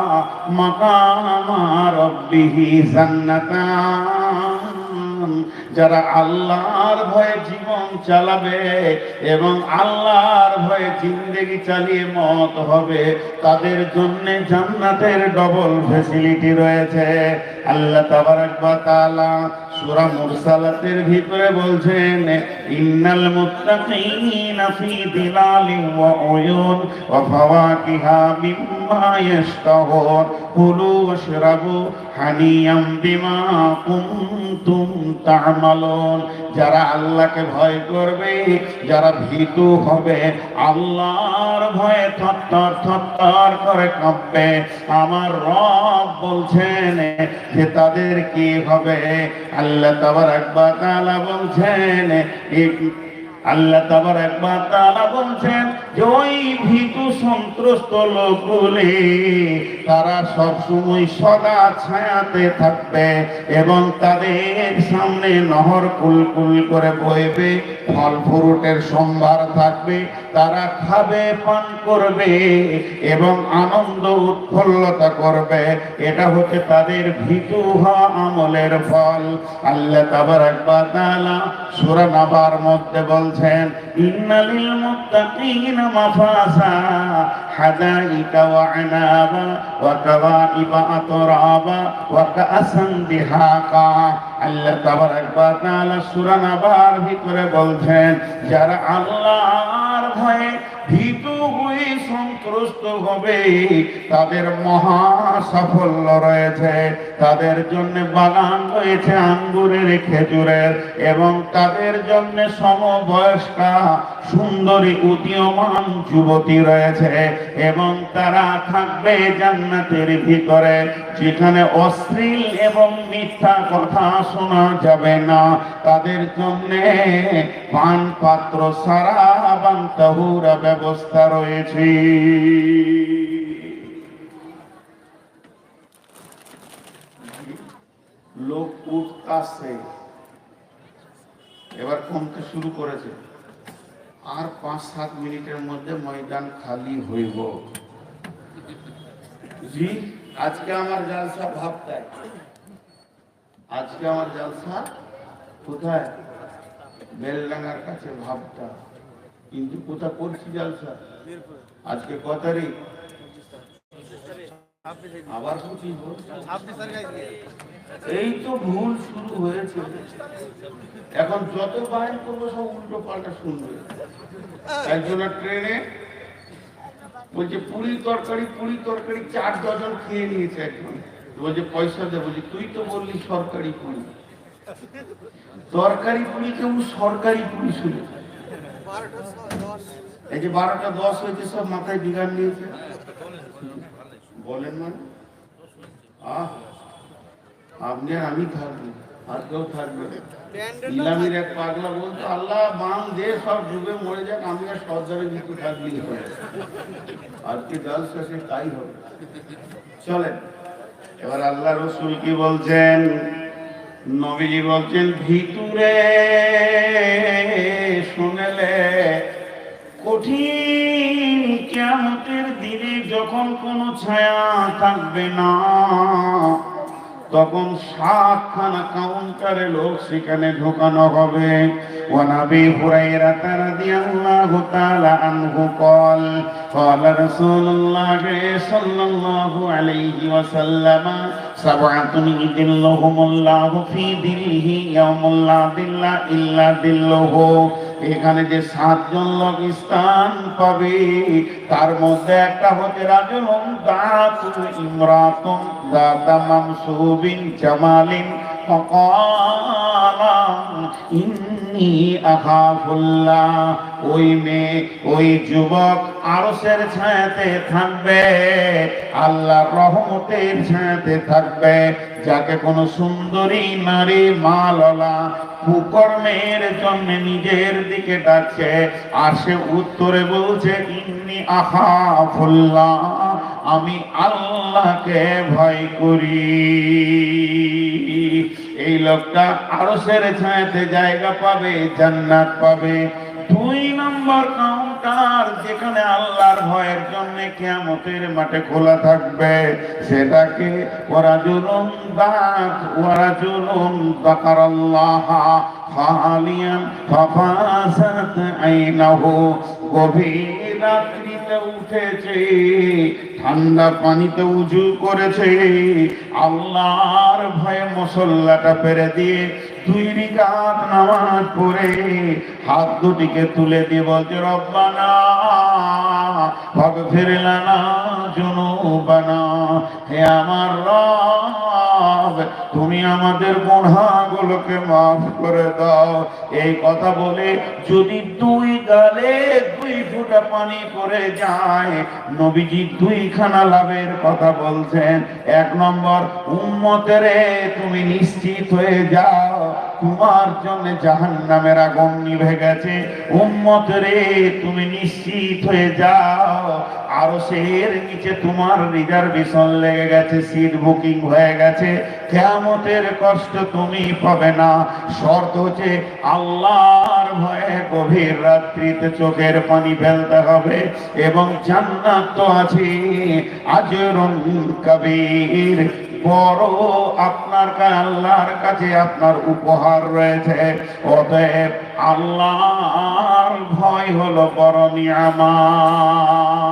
মাকামা রাব্বিহি জান্নাতান। যারা আল্লাহর ভয়ে জীবন চালাবে এবং আল্লাহর ভয়ে জিন্দেগি চালিয়ে মত হবে, তাদের জন্য জান্নাতের ডবল ফ্যাসিলিটি রয়েছে। আল্লাহ তাবারাক ওয়া তাআলা সূরা মুরসালাতের ভিতরে বলছেন, ইন্নাল মুত্তাকিনা ফি দিলালিন ওয়া উয়ুন ওয়া ফাওয়াকিহা মিম্মা ইয়াশতাহুন কুলু ওয়াশরাবু হানিয়াম বিমা কুনতুম তা'মালুন। যারা আল্লাহকে ভয় করবে, যারা ভীতু হবে, আল্লাহর ভয়ে থরথর থরথর করে কাঁপবে, আমার রব বলছেন যে তাদের কি হবে। আল্লাহ তাবারাক ওয়া তাআলা বলছেন, আল্লাহ তাবারাক ওয়া তাআলা বলছেন যে ওই ভীতু সন্ত্রস্ত লোকগুলি তারা সব সময় সদা ছায়াতে থাকবে এবং তাদের সামনে নহর কুলকুল করে বইবে, ফল ফ্রুটের সম্ভার থাকবে, তারা খাবে, পান করবে এবং আনন্দ উৎফুল্লতা করবে। এটা হচ্ছে তাদের ভীতু হওয়া আমলের ফল। আল্লাহ তাবারাক ওয়া তাআলা সূরা নাবার মধ্যে বলছেন, ইন্নালিল মুত্তাকিনা মাফাজা হাদাইকা ওয়া আনাবা ওয়া কাওয়াইবা আতরাবা ওয়া কাআসান দিহাকা। আল্লাহ তাবারাক ওয়া তাআলা সূরা নাবার ভিতরে বলছেন, যারা আল্লাহর ভয়ে ভীতু হয়ে সন্ত্রস্ত হবে তাদের মহা সাফল্য রয়েছে। তাদের জন্য বাগান রয়েছে আঙ্গুরের, খেজুরের, এবং তাদের জন্য সমবয়স্কা সুন্দরী উদীয়মান যুবতী রয়েছে এবং তারা থাকবে জান্নাতের ভিতরে, যেখানে অশ্লীল এবং মিথ্যা কথা শোনা যাবে না। তাদের জন্য পান পাত্র, সারাবান তাহুরা ব্যবস্থা রয়েছে। লোক উঠতাছে, এবার কমতে শুরু করেছে। আর 5-7 মিনিটের মধ্যে ময়দান খালি হইব। জি, আজকে আমার জালসা ভাবতায়, আজকে আমার জালসা কোথায়? বেলডাঙ্গার কাছে ভাবতা, কিন্তু কোথা করছি জালসা? আজকে কত তারিখ? আবার 25। এই তো ভুল শুরু হয়েছে। এখন যত বাইর করবো সব উল্টো পাল্টা শুনবে। একজন ট্রেনে বলছে পুরি তরকারি 4 ডজন খেয়ে নিয়েছে একজন, বলছে পয়সা দে, বলছে তুই তো বললি সরকারি পুরি। তরকারি পুরি কেউ সরকারি পুরি শুনে, এই যে 12টা 10 হয়েছে সব মাথায় বিগান নিয়েছে। বলেন মানে আপনি আর আমি থাকবো, আর কেউ থাকবে। ইলামির এক পাগলা বলতো, আল্লাহ বাম দে সব ডুবে মরে যাক, আমি আর সর্দারে মৃত্যু থাকলেই হবে। আজকে জল শেষে তাই হবে। চলেন এবার আল্লাহ রসুল কি বলছেন? নবীজি বলছেন, ভিতরে শুনেলে কঠিন কিয়ামতের দিনে যখন কোনো ছায়া থাকবে না, তখন 7খানা কাউন্টারে লোক সেখানে ঢোকানো হবে। ওয়ানাবি হুরায়রা রাদিয়াল্লাহু তাআলা আনহু قال قال رسول الله صلى الله عليه وسلم سبعة يظلهم الله في ظله يوم لا ظل إلا ظله। এখানে যে 7 জন লোক স্থান পাবে, তার মধ্যে একটা হচ্ছে রাজুলুন দাতুল ইমরাতুন দাতা মামসুবিন জামালিন ফাকালা ইন্নী আখাফুল্লাহ। ওই মেয়ে, ওই যুবক আরশের ছায়াতে থাকবে, আল্লাহর রহমতের ছায়াতে থাকবে। যাকে কোন সুন্দরী নারী মাললা কুকর্মের জন্য নিজের দিকে ডাকছে, আর সে উত্তরে বলছে ইন্নী আখাফুল্লাহ, আমি আল্লাহকে ভয় করি। এই লোকটা আরশের ছায়াতে জায়গা পাবে, জান্নাত পাবে। 2 নম্বর কাউন্টার যেখানে আল্লাহর ভয়ের জন্য কিয়ামতের মাঠে খোলা থাকবে, সেটাকে ওয়ারাজুলুন দাত ওয়ারাজুলুন যাকারাল্লাহ খালিয়ান ফাফাসাত আইনাহু। গভীর রাত্রিতে উঠেছে, ঠান্ডা পানিতে উজু করেছে, আল্লাহর ভয়ে মুসল্লাটা পেরে দিয়ে 2 রাকাত নামাজ পড়ে হাত দুটিকে তুলে দিয়ে বলছে, রব্বানা ফাগফির লানা যুনুবানা, হে আমার রব তুমি আমাদের গুনাহগুলোকে মাফ করে দাও। এই কথা বলে যদি 2 গালে 2 ফোঁটা পানি পড়ে যায়, নবীজি 2খানা লাভের কথা বলছেন। 1 নম্বর, উম্মতেরে তুমি নিশ্চিত হয়ে যাও, তোমার জন্য জাহান্নামের আগুন নিভে গেছে। উম্মতেরে তুমি নিশ্চিত হয়ে যাও, আরশের নিচে তোমার রিজার্ভেশন লেগে গেছে, সিট বুকিং হয়ে গেছে, কিয়ামতের কষ্ট তুমি পাবে না। শর্ত হচ্ছে আল্লাহর ভয়ে গভীর রাত্রিতে চোখের পানি ফেলতে হবে, এবং জান্নাত তো আছে, আজরুন কবীর, বড় আপনার আল্লাহর কাছে আপনার উপহার রয়েছে। অতএব আল্লাহর ভয় হলো বড় নিয়ামত।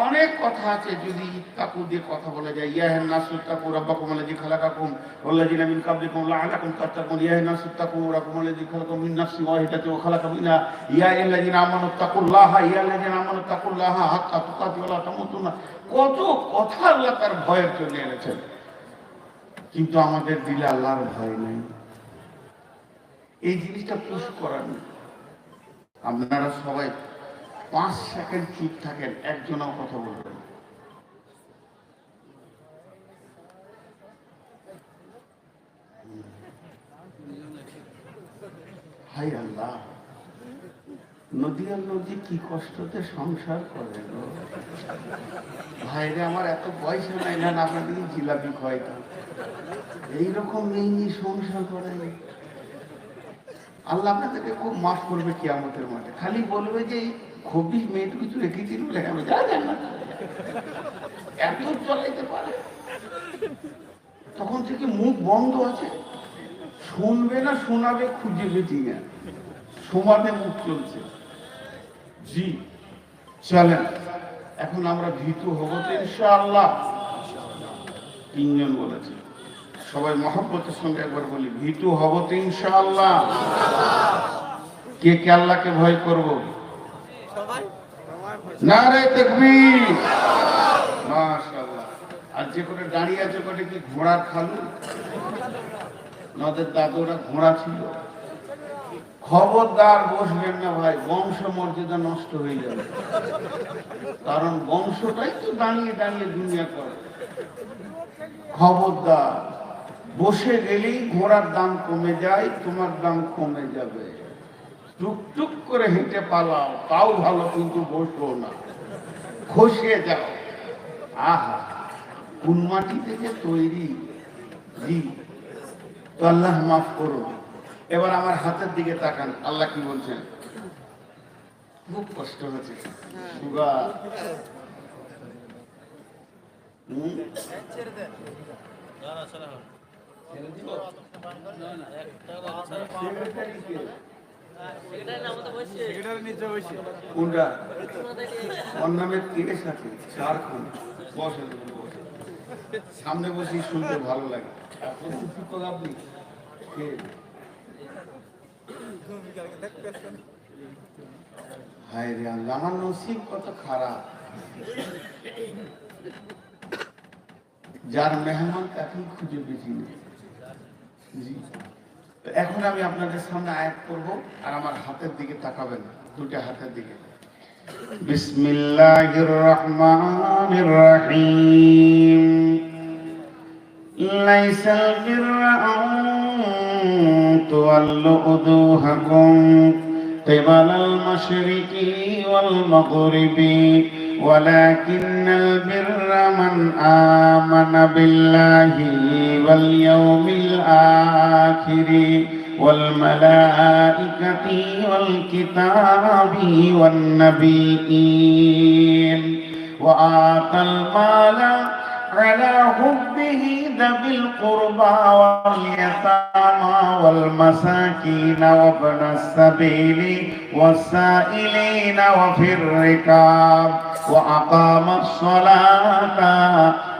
অনেক কথা আছে, যদি ইত্তাকু দিয়ে কথা বলা যায়। ইয়া নাসু তাকু রাব্বাকুম আল্লাযী খালাকাকুম ওয়াল্লাযীনা মিন ক্বাবলিকুম লাআল্লাকুম তাত্তাকুন। ইয়া নাসু তাকু রাব্বাকুম আল্লাযী খালাকাকুম মিন নাফসিন ওয়াহিদাতিন ওয়া খালাকা মিনহা ইয়া আইয়ুহাল্লাযীনা আমানু তাকুল্লাহা ইয়া আল্লাযীনা আমানু তাকুল্লাহা হাক্কা তুকাতিহি ওয়া লা তামুতুন্না। কত কথা আল্লাহ তার ভয়ের জন্য এনেছেন, কিন্তু আমাদের দিলে আল্লাহর ভয় নেই। এই জিনিসটা পুশ করার নেই। আপনারা সবাই 5 সেকেন্ড চুপ থাকেন, একজনও কথা বলবেন। হাই আল্লাহ, নদী আর নদী কি কষ্টতে সংসার করে ভাইরে। আমার এত পয়সা নাই না, আপনাদের জিলাপি খয়টা এইরকম নেই সংসার করে। আল্লাহ আপনাদেরকে খুব মাফ করবে কিয়ামতের মাঠে, খালি বলবে যে ২৪ মিনিট কিছু রেখেছিল আমি যা জান্নাত এত চলাইতে পারে। তখন থেকে মুখ বন্ধ আছে, শুনবে না শোনাবে খুঁজে পেটি না, সমানে মুখ চলছে। জি চলেন, এখন আমরা ভীতু হব তো ইনশাআল্লাহ। তিনজন বলেছে, সবাই মহব্বতের সঙ্গে একবার বলি, ভীতু হব তো ইনশাআল্লাহ। কে কে আল্লাহকে ভয় করব? নারে তাকবীর, মাশাআল্লাহ। আর যে করে দাঁড়িয়ে আছে কোটে কি ঘোড়ার খালু? নদের দাদুরা ঘোড়া ছিল। খবরদার বসবেন না ভাই, বংশ মর্যাদা নষ্ট হয়ে যাবে। কারণ বংশটাই তো দাঁড়িয়ে দাঁড়িয়ে দুনিয়া করে। খবরদার, বসে গেলেই ঘোড়ার দাম কমে যায়, তোমার দাম কমে যাবে। টুকটুক করে হেঁটে পালাও, তাও ভালো, কিন্তু বসো না, খসে যাও। আহা, কোন মাটি থেকে তৈরি! জি, তো আল্লাহ মাফ করো। এবার আমার হাতের দিকে তাকান, আল্লাহ কি বলছেন? খুব কষ্ট হচ্ছে, সুগার। কোনটা? ওর নামে কেস আছে, ঝাড়খণ্ড। বসেন, সামনে বসে শুনতে ভালো লাগে। আপনি হায় রে আল্লাহ, আমার নসিব কত খারাপ। যার মেহমান তাকেই খুঁজে বেশি নেই। জি, এখন আমি আপনাদের সামনে আয়াত করব, আর আমার হাতের দিকে তাকাবেন, দুটো হাতের দিকে। বিসমিল্লাহির রহমানির রহিম। লাইসাল বিররা আন তুওয়াল্লু উজুহাকুম কিবালাল মাশরিকি ওয়াল মাগরিবি ওয়ালাকিন্নাল বিররা মান আমানা বিল্লাহি ওয়াল ইয়াউমিল আখিরি ওয়াল মালাইকাতি ওয়াল কিতাবি ওয়ান নাবিয়্যিন ওয়া আতাল মালা على حبه ذوي القربى واليتامى والمساكين وابن السبيل والسائلين وفي الركاب وأقام الصلاة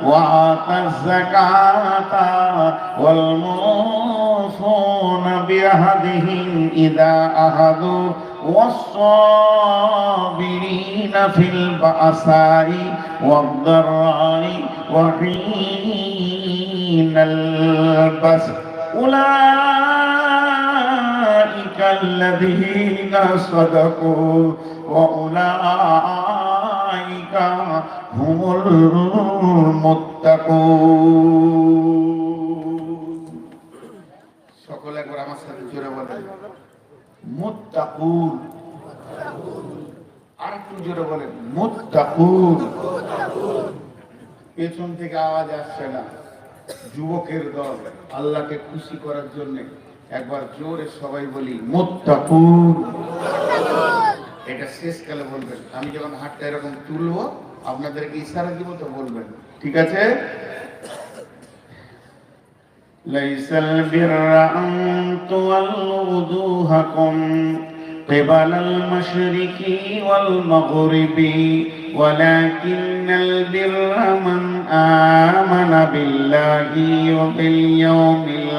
وآتى الزكاة والموفون بعهدهم إذا عهدوا والصابرين في البأساء والضراء وحين البأس أولئك الذين صدقوا وأولئك هم المتقون। সকলে একবার আমার সাথে জোরে বলেন, মুত্তাকুন। আর একটু জোরে বলেন, মুত্তাকুন। পেছন থেকে আওয়াজ আসছে না, যুবকের দল আল্লাহকে খুশি করার জন্য একবার জোরে সবাই বলি মুত্তাকুন। এটা শেষকালে বলবেন, আমি যখন হাতটা এরকম তুলবো আপনাদেরকে ইশারা দিব তো বলবেন, ঠিক আছে? লাইসাল বিররা আন তুওয়াল্লু উজুহাকুম কিবালাল মাশরিকি ওয়াল মাগরিবি ওয়ালাকিন্নাল বিররা মান আমানা বিল্লাহি ওয়া বিল ইয়াউমিল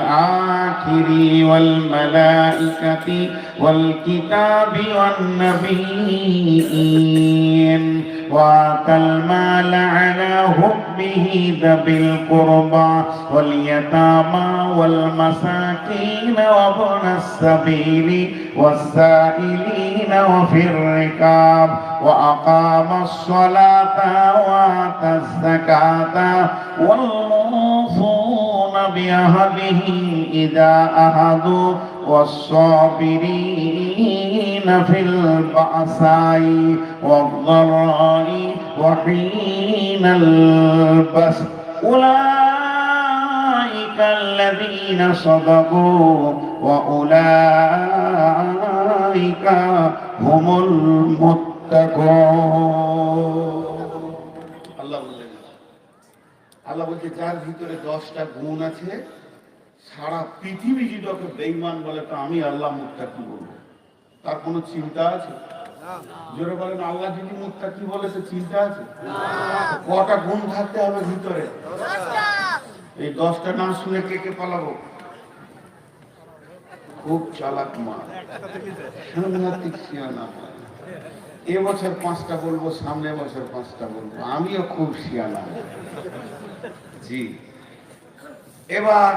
আখিরি ওয়াল মালাইকাতি ওয়াল কিতাবি ওয়ান নাবিয়্যিন وآتى المال على حبه ذوي القربى واليتامى والمساكين وابن السبيل والسائلين وفي الركاب وأقام الصلاة وآتى الزكاة والموفون بعهدهم إذا عهدوا والصابرين في البأساء والضراء وحين البأس أولئك الذين صدقوا ওয়া উলাইকা হুমুল মুত্তাকুন। আল্লাহ বললেন, আল্লাহ বলছে যার ভিতরে 10টা গুণ আছে, সারা পৃথিবী যদি ওকে বেঈমান বলে তো আমি আল্লাহ মুত্তাকি বলবো। তার কোনো চিন্তা আছে? জোরে বলেন, আল্লাহ যদি মুত্তাকি বলেছে চিন্তা আছে? কটা গুণ থাকতে হবে ভিতরে? এই 10টা নাম শুনে কে কে পালাবো? খুব চালাক মা, সাংঘাতিক শিয়ানা। এবছর 5টা বলবো, সামনে বছর 5টা বলবো, আমিও খুব শিয়ানা। জি, এবার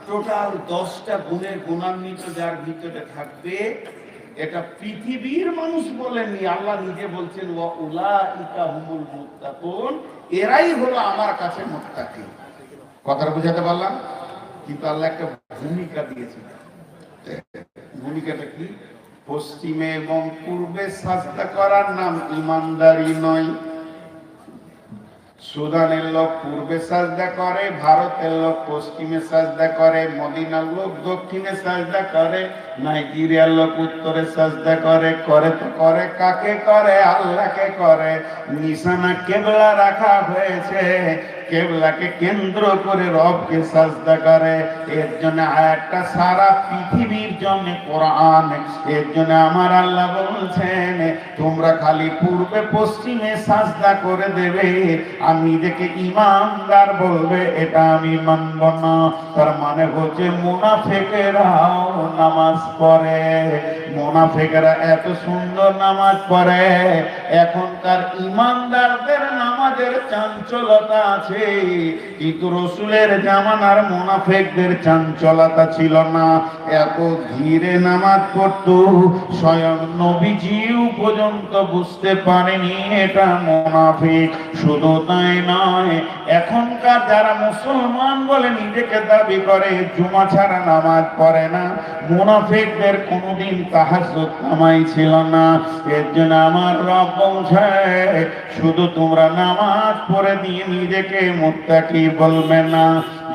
টোটাল 10টা গুণের গুণান্বিত যার ভিতরে থাকবে, এটা পৃথিবীর মানুষ বলেননি, আল্লাহ নিজে বলছেন ওয়া উলাইকা হুমুল মুত্তাকুন, এরাই হলো আমার কাছে মুত্তাকি। কথাটা বুঝাতে পারলাম? কিন্তু আল্লাহ একটা ভূমিকা দিয়েছেন। ভূমিকাটা কি? পশ্চিমে এবং পূর্বে সাজদা করার নাম ইমানদারি নয়। সুদানের লোক পূর্বে সাজদা করে, ভারতের লোক পশ্চিমে সাজদা করে, মদিনার লোক দক্ষিণে সাজদা করে, নাইজেরিয়ার লোক উত্তরে সাজদা করে। করে তো করে কাকে করে? আল্লাহকে করে। নিশানা কেবলা রাখা হয়েছে, কেবলাকে কেন্দ্র করে রবকে সাজদা করে। এর জন্য আয়াতটা সারা পৃথিবীর জন্য কোরআন। এর জন্য আমার আল্লাহ বলছেন তোমরা খালি পূর্বে পশ্চিমে সাজদা করে দেবে আর নিজেকে ইমানদার বলবে, এটা আমি মানব না। তার মানে হচ্ছে মুনাফিকেরাও নামাজ পড়ে, মুনাফিকেরা এত সুন্দর নামাজ পড়ে। এখনকার ইমানদারদের নামাজের চাঞ্চলতা আছে, কিন্তু রসুলের জামানার মুনাফিকদের চাঞ্চলতা ছিল না। এত ধীরে নামাজ পড়তো স্বয়ং নবীজিও পর্যন্ত বুঝতে পারেনি এটা মুনাফিক। শুধু তাই নয়, এখনকার যারা মুসলমান বলে নিজেকে দাবি করে জুমা ছাড়া নামাজ পড়ে না, মুনাফিকদের কোনোদিন তাহাজ্জুদ নামাজ ছিল না। এর জন্য আমার রব বলছে শুধু তোমরা নামাজ পড়ে দিয়ে নিজেকে মুত্তাকি বলবে না।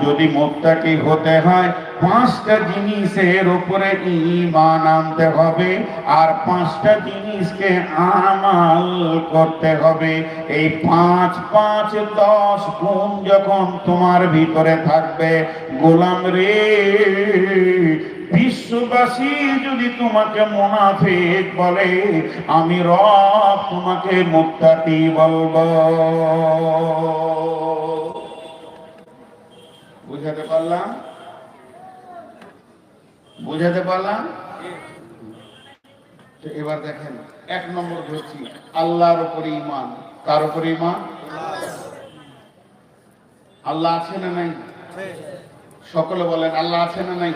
যদি মুত্তাকি হতে হয় 5টা জিনিসের উপরে ঈমান আনতে হবে, আর 5টা জিনিসকে আমাল করতে হবে। এই 5 5 10 গুণ যখন তোমার ভিতরে থাকবে, গোলাম রে, বিশ্ববাসী যদি তোমাকে মুনাফিক বলে, আমি রব তোমাকে মুত্তাকি বলবো। বুঝাতে পারলাম? বুঝাতে পারলাম? তো এবার দেখেন, 1 নম্বর ধরছি আল্লাহর উপরে ঈমান। কার উপরে ঈমান? আল্লাহ আছে না নাই? সকলে বলেন আল্লাহ আছে না নাই?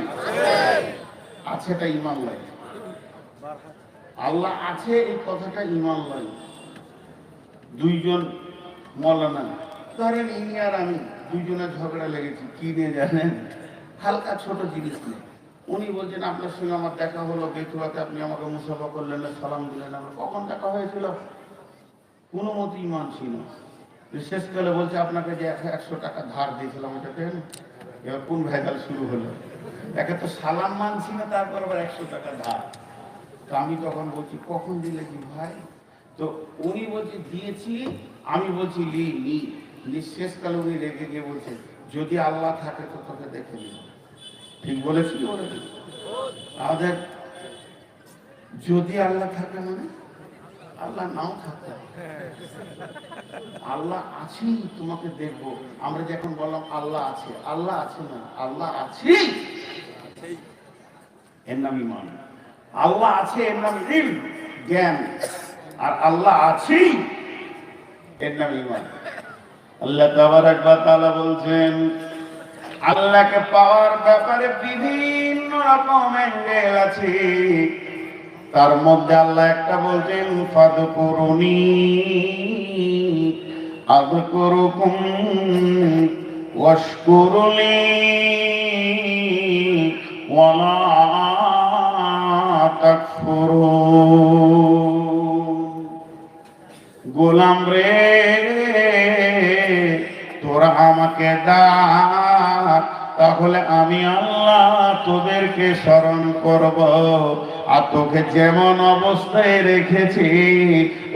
আছে, এটা ঈমান লয়। আল্লাহ আছে এই কথাটা ঈমান লয়। দুইজন মৌলানা, ধরেন ইনি আর আমি দুইজনের ঝগড়া লেগেছি, কি নিয়ে জানেন? হালকা ছোট জিনিস নিয়ে। উনি বলছেন আপনার সঙ্গে আমার দেখা হলো বেতুয়াতে, আপনি আমাকে মুসাফা করলেন না, সালাম দিলেন। আমার কখন দেখা হয়েছিল? কোনো মতো ঈমান ছিল। শেষকালে বলছে আপনাকে যে 100 টাকা ধার দিয়েছিলাম, এটা দেন। এবার কোন ভেজাল শুরু হলো? একে তো সালাম মানছি না, তারপর আবার 100 টাকা ধার। তো আমি তখন বলছি কখন দিলে কি ভাই? তো উনি বলছে দিয়েছি, আমি বলছি লি। শেষকালে উনি রেগে গিয়ে বলছে যদি আল্লাহ থাকে তো তোকে দেখে নিব। ঠিক বলেছি? আমাদের যদি আল্লাহ থাকে মানে আল্লাহ নাও থাকে, আল্লাহ আছি তোমাকে দেখবো। আমরা যখন বললাম আল্লাহ আছে, আল্লাহ আছে না, আল্লাহ আছি, এর নাম ঈমান। আল্লাহ আছে এর নাম ইলম, জ্ঞান। আর আল্লাহ আছি এর নাম ঈমান। আল্লাহ তাবারক ওয়া তাআলা বলছেন আল্লাহকে পাওয়ার ব্যাপারে বিভিন্ন রকম অ্যাঙ্গেল আছে। তার মধ্যে আল্লাহ একটা বলছেন ফাদকুরুনি আযকুরুকুম ওয়াশকুরুলি ওয়ালা তাকফুরুন। গোলাম রে, তোরা আমাকে ডাক, তাহলে আমি আল্লাহ তোদেরকে স্মরণ করব, আর তোকে যেমন অবস্থায় রেখেছি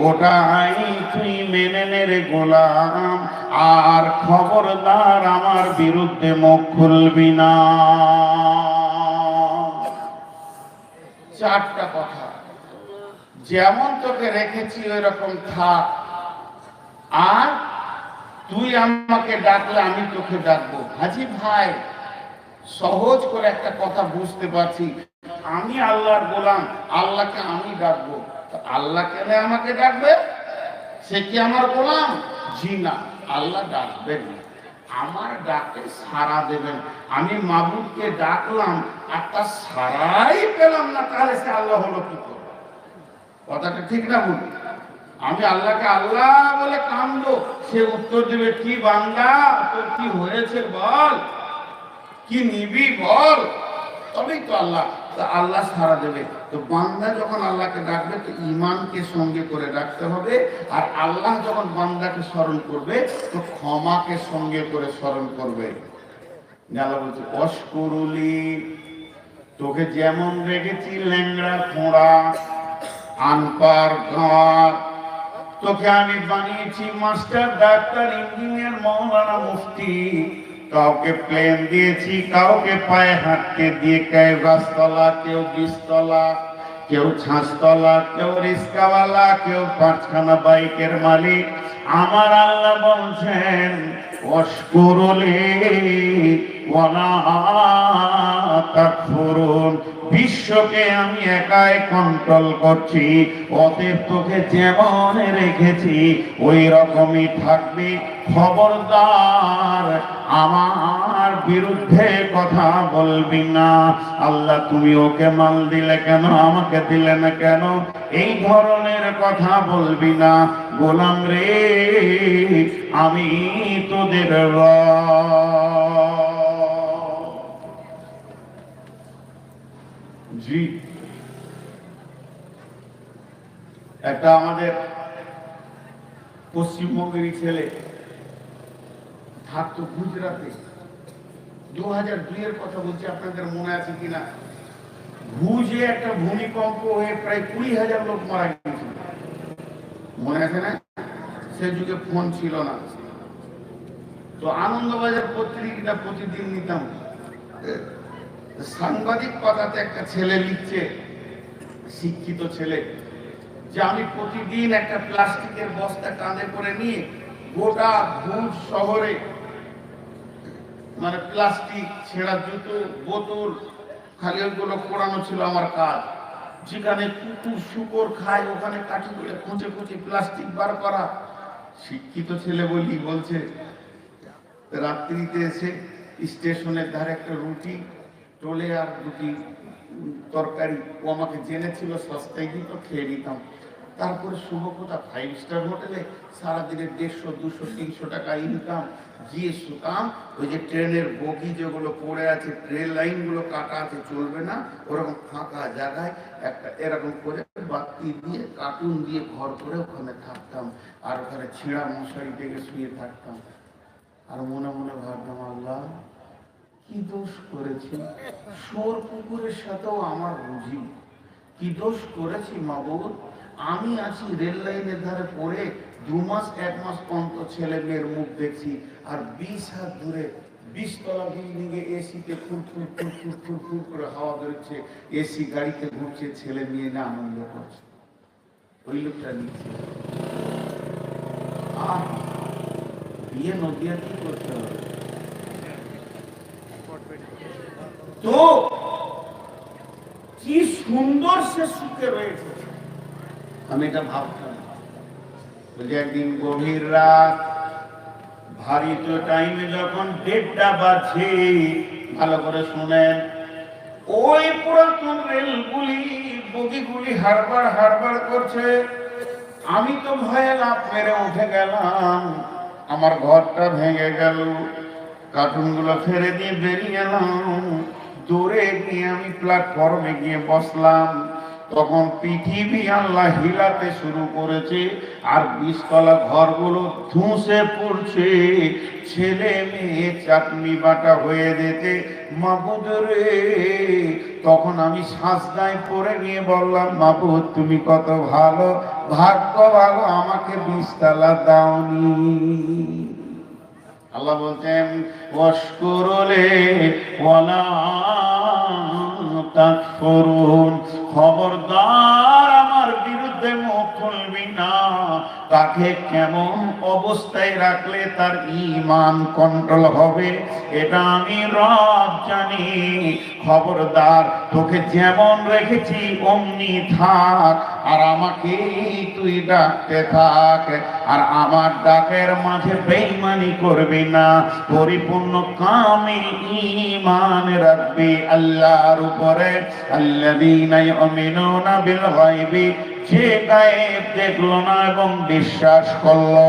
ওটাই তুই মেনে নে রে গোলাম। আর খবরদার আমার বিরুদ্ধে মুখ খুলবি না। চারটা কথা, যেমন তোকে রেখেছি ওই রকম থাক, আর তুই আমাকে ডাকলে আমি তোকে ডাকবো। হাজি ভাই, সহজ করে একটা কথা বুঝতে পারছি, আমি আল্লাহর গোলাম, আল্লাহকে আমি ডাকবো, আল্লাহ কেন আমাকে ডাকবে? সে কি আমার গোলাম? জি না, আল্লাহ ডাকবেন, আমার ডাকে সাড়া দেবেন। আমি মাবুদকে ডাকলাম আর তার সাড়াই পেলাম না, তাহলে সে আল্লাহ হলো কি করে? কথাটা ঠিক না ভুল? আমি আল্লাহকে আল্লাহ বলে কামবো, সে উত্তর দেবে কি বান্দা তোর কি হয়েছে বল, কি নিবি বল, তবেই তো আল্লাহ। আল্লাহ সাড়া দেবে। তো বান্দা যখন আল্লাহকে ডাকবে তো ঈমানকে সঙ্গে করে ডাকতে হবে, আর আল্লাহ যখন বান্দাকে স্মরণ করবে তো ক্ষমাকে সঙ্গে করে স্মরণ করবে। আল্লাহ বলছে অশকুরুলি, তোকে যেমন রেখেছি ল্যাংড়া খোঁড়া আনপার গাঁর, তোকে আমি বানিয়েছি মাস্টার, ডাক্তার, ইঞ্জিনিয়ার, মাওলানা, মুফতি। কাউকে প্লেন দিয়েছি, কাউকে পায়ে হাঁটতে দিয়ে, কেউ গাছতলা, কেউ বীজতলা, কেউ ছাঁচতলা, কেউ রিস্কাওয়ালা, কেউ 5খানা বাইকের মালিক। আমার আল্লাহ বলছেন ওয়াশকুরুলি ওয়ালা তাকফুরুন, বিশ্বকে আমি একাই কন্ট্রোল করছি, অতএব তোকে যেমন রেখেছি ওই রকমই থাকবি। খবরদার আমার বিরুদ্ধে কথা বলবি না। আল্লাহ তুমি ওকে মাল দিলে কেন, আমাকে দিলে না কেন, এই ধরনের কথা বলবি না। গোলাম রে, আমি তোদের জি। একটা আমাদের পশ্চিমবঙ্গের ছেলে থাকতো গুজরাটে, 2002-এর কথা বলছি, আপনাদের মনে আছে কিনা? ভুজে একটা ভূমিকম্প হয়ে প্রায় 20,000 লোক মারা গেছিল, মনে আছে না? সে যুগে ফোন ছিল না। তো আনন্দবাজার পত্রিকাটা প্রতিদিন নিতাম, সাংবাদিক পাতাতে একটা ছেলে লিখছে, শিক্ষিত ছেলে, যে আমি প্রতিদিন একটা প্লাস্টিকের বস্তা কাঁধে করে নিয়ে গোটা ভুজ শহরে, মানে প্লাস্টিক, ছেঁড়া জুতো, বোতল, খালি ওইগুলো পোড়ানো ছিল আমার কাজ। যেখানে কুকুর শুকর খায় ওখানে কাঠি করে খুঁজে খুঁজে প্লাস্টিক বার করা। শিক্ষিত ছেলে বলি বলছে রাত্রিতে এসে স্টেশনের ধারে একটা রুটি টোলে আর রুটি তরকারি, ও আমাকে জেনেছিল সস্তায় দিত, খেয়ে নিতাম। তারপরে শুভকোথা 5 স্টার হোটেলে সারাদিনের 150, 200, 300 টাকা ইনকাম, গিয়ে শুকাম। ওই যে ট্রেনের বগি যেগুলো পড়ে আছে, ট্রেন লাইনগুলো কাটা আছে, চলবে না, ওরকম ফাঁকা জায়গায় একটা এরকম করে বাতি দিয়ে কার্টুন দিয়ে ঘর করে ওখানে থাকতাম, আর ওখানে ছেঁড়া মশারি থেকে শুয়ে থাকতাম। আর মনে মনে ভাবতাম আল্লাহ কি দোষ করেছি, শোর কুকুরের সাথেও আমার বুঝি, কি দোষ করেছি মাবুদ। আমি আছি রেল লাইনের ধারে পড়ে 2 মাস 1 মাস অন্তর ছেলে মেয়ের মুখ দেখছি, আর 20 হাত দূরে 20 তলা বিল্ডিং এ এসিতে ফুরফুর ফুরফুর ফুরফুর করে হাওয়া বেরোচ্ছে, এসি গাড়িতে ঘুরছে, ছেলে মেয়ে না আনন্দ করছে। ওই লোকটা নিচ্ছে বিয়ে নদিয়া কি করতে হবে। তো কি সুন্দর সে সুখে রয়েছে, আমি এটা ভাবতাম। বলছি একদিন গভীর রাত, ভারী তো টাইমে যখন 1:30 বাজছে, ভালো করে শুনেন, ওই পুরাতন রেলগুলি বগিগুলি হারবার হারবার করছে। আমি তো ভয়ে লাফ মেরে উঠে গেলাম, আমার ঘরটা ভেঙে গেল, কার্টুনগুলো ফেলে দিয়ে বেরিয়ে এলাম, দৌড়ে গিয়ে আমি প্ল্যাটফর্মে গিয়ে বসলাম। তখন পৃথিবী আল্লাহ হিলাতে শুরু করেছে, আর 20 তলা ঘরগুলো ধুসে পড়ছে, ছেলে মেয়ে চাটনি বাটা হয়ে যেতে। মাবুদ রে, তখন আমি সাজদায় পড়ে নিয়ে বললাম, মাবুদ তুমি কত ভালো, ভাগ্য ভালো আমাকে 20 তলা দাওনি। আল্লাহ বলছেন, ওয়াশকুরুলি ওয়ালা তাকফুরুন, খবরদার আমার বিরুদ্ধে মুখ খুলবি না। তাকে কেমন অবস্থায় রাখলে তার ঈমান কন্ট্রোল হবে, এটা আমি রব জানি। খবরদার, তোকে যেমন রেখেছি অমনি থাক, আর আমাকে তুই ডাকতে থাক, আর আমার ডাকের মাঝে বেঈমানি করবি না। পরিপূর্ণ কামিল ঈমান রাখবি আল্লাহর উপরে। আল্লাযীনা ইউমিনুনা বিল গায়বি, যে গায়েব দেখলো না এবং বিশ্বাস করলো,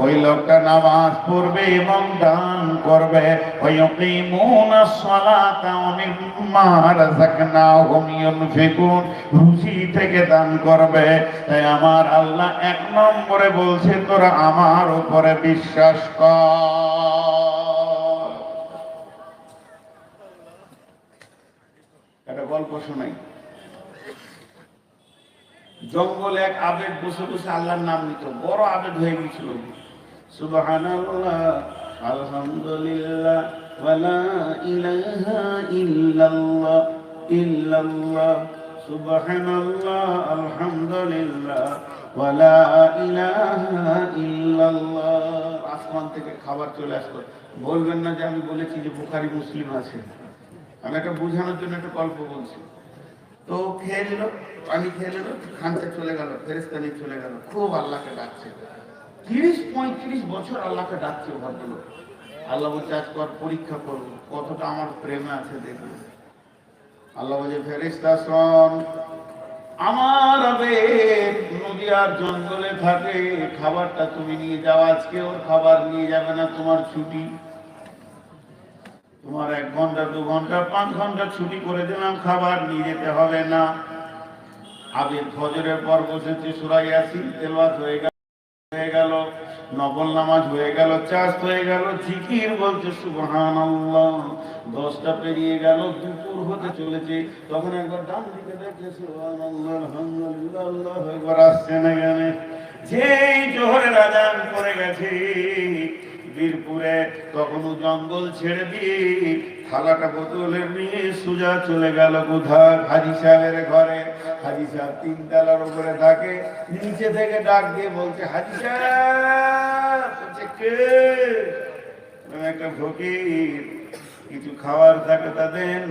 ওই লোকটা নামাজ পড়বে এবং দান করবে। ওয়ায়ুকিমুনাস সালাতা ওয়া মিম্মা রাযাকনাহুম ইউনফিকুন, রুজি থেকে দান করবে। তাই আমার আল্লাহ 1 নম্বরে বলছে, তোরা আমার উপরে বিশ্বাস কর। একটা গল্প শোনাই। জঙ্গলে এক আবেদ বসে বসে আল্লাহর নাম নিত, বড় আবেদ হয়ে গেছিল। সুবহানাল্লাহ, আলহামদুলিল্লাহ, ওয়া লা ইলাহা ইল্লাল্লাহ, ইল্লাল্লাহ, সুবহানাল্লাহ, আলহামদুলিল্লাহ, ওয়া লা ইলাহা ইল্লাল্লাহ। আসমান থেকে খাবার চলে আসতো। বলবেন না যে আমি বলেছি যে বুখারী মুসলিম আছে। আমি একটা বোঝানোর জন্য একটা গল্প বলছি। তো খেয়ে নিল, পানি খেয়ে নিল, খানতে চলে গেল, ফেরেশতা নিয়ে চলে গেল, খুব আল্লাহকে ডাকছে। 30-35 বছর আল্লাহকে ডাকছে ভদ্রলোক। আল্লাহ বলছে, আজকে পরীক্ষা করবো কতটা আমার প্রেমে আছে দেখবো। আল্লাহ বলছে, ফেরেশতা শোন, আমার আবেদ নদী আর জঙ্গলে থাকে, খাবারটা তুমি নিয়ে যাও। আজকে ওর খাবার নিয়ে যাবে না, তোমার ছুটি। তোমার 1 ঘন্টা 2 ঘন্টা 5 ঘন্টা ছুটি করে দিলাম, খাবার নিয়ে যেতে হবে না। আবেদ ফজরের পর বসেছে, সূরা ইয়াসিন তেলাওয়াত হয়ে গেল, নফল নামাজ হয়ে গেল, চাষ হয়ে গেল, জিকির বলছে সুবহানাল্লাহ। 10টা পেরিয়ে গেল, দুপুর হতে চলেছে। তখন একবার ডান দিকে দেখে সুবহানাল্লাহ, আলহামদুলিল্লাহ, আল্লাহু আকবার আসছে না কেন? যেই জোহরের আযান পড়ে গেছে বীরপুরে, তখনও জঙ্গল ছেড়ে দিয়ে থালাটা বোতলের নিয়ে সোজা চলে গেল কোথায়? হাজী সাহেবের ঘরে। হাজী সাহেব 3 তলার উপরে থাকে। নিচে থেকে ডাক দিয়ে বলছে, হাজী সাহেব। বলছে, কে? একটা ফকির, কিছু খাওয়ার থাকে তা দেন।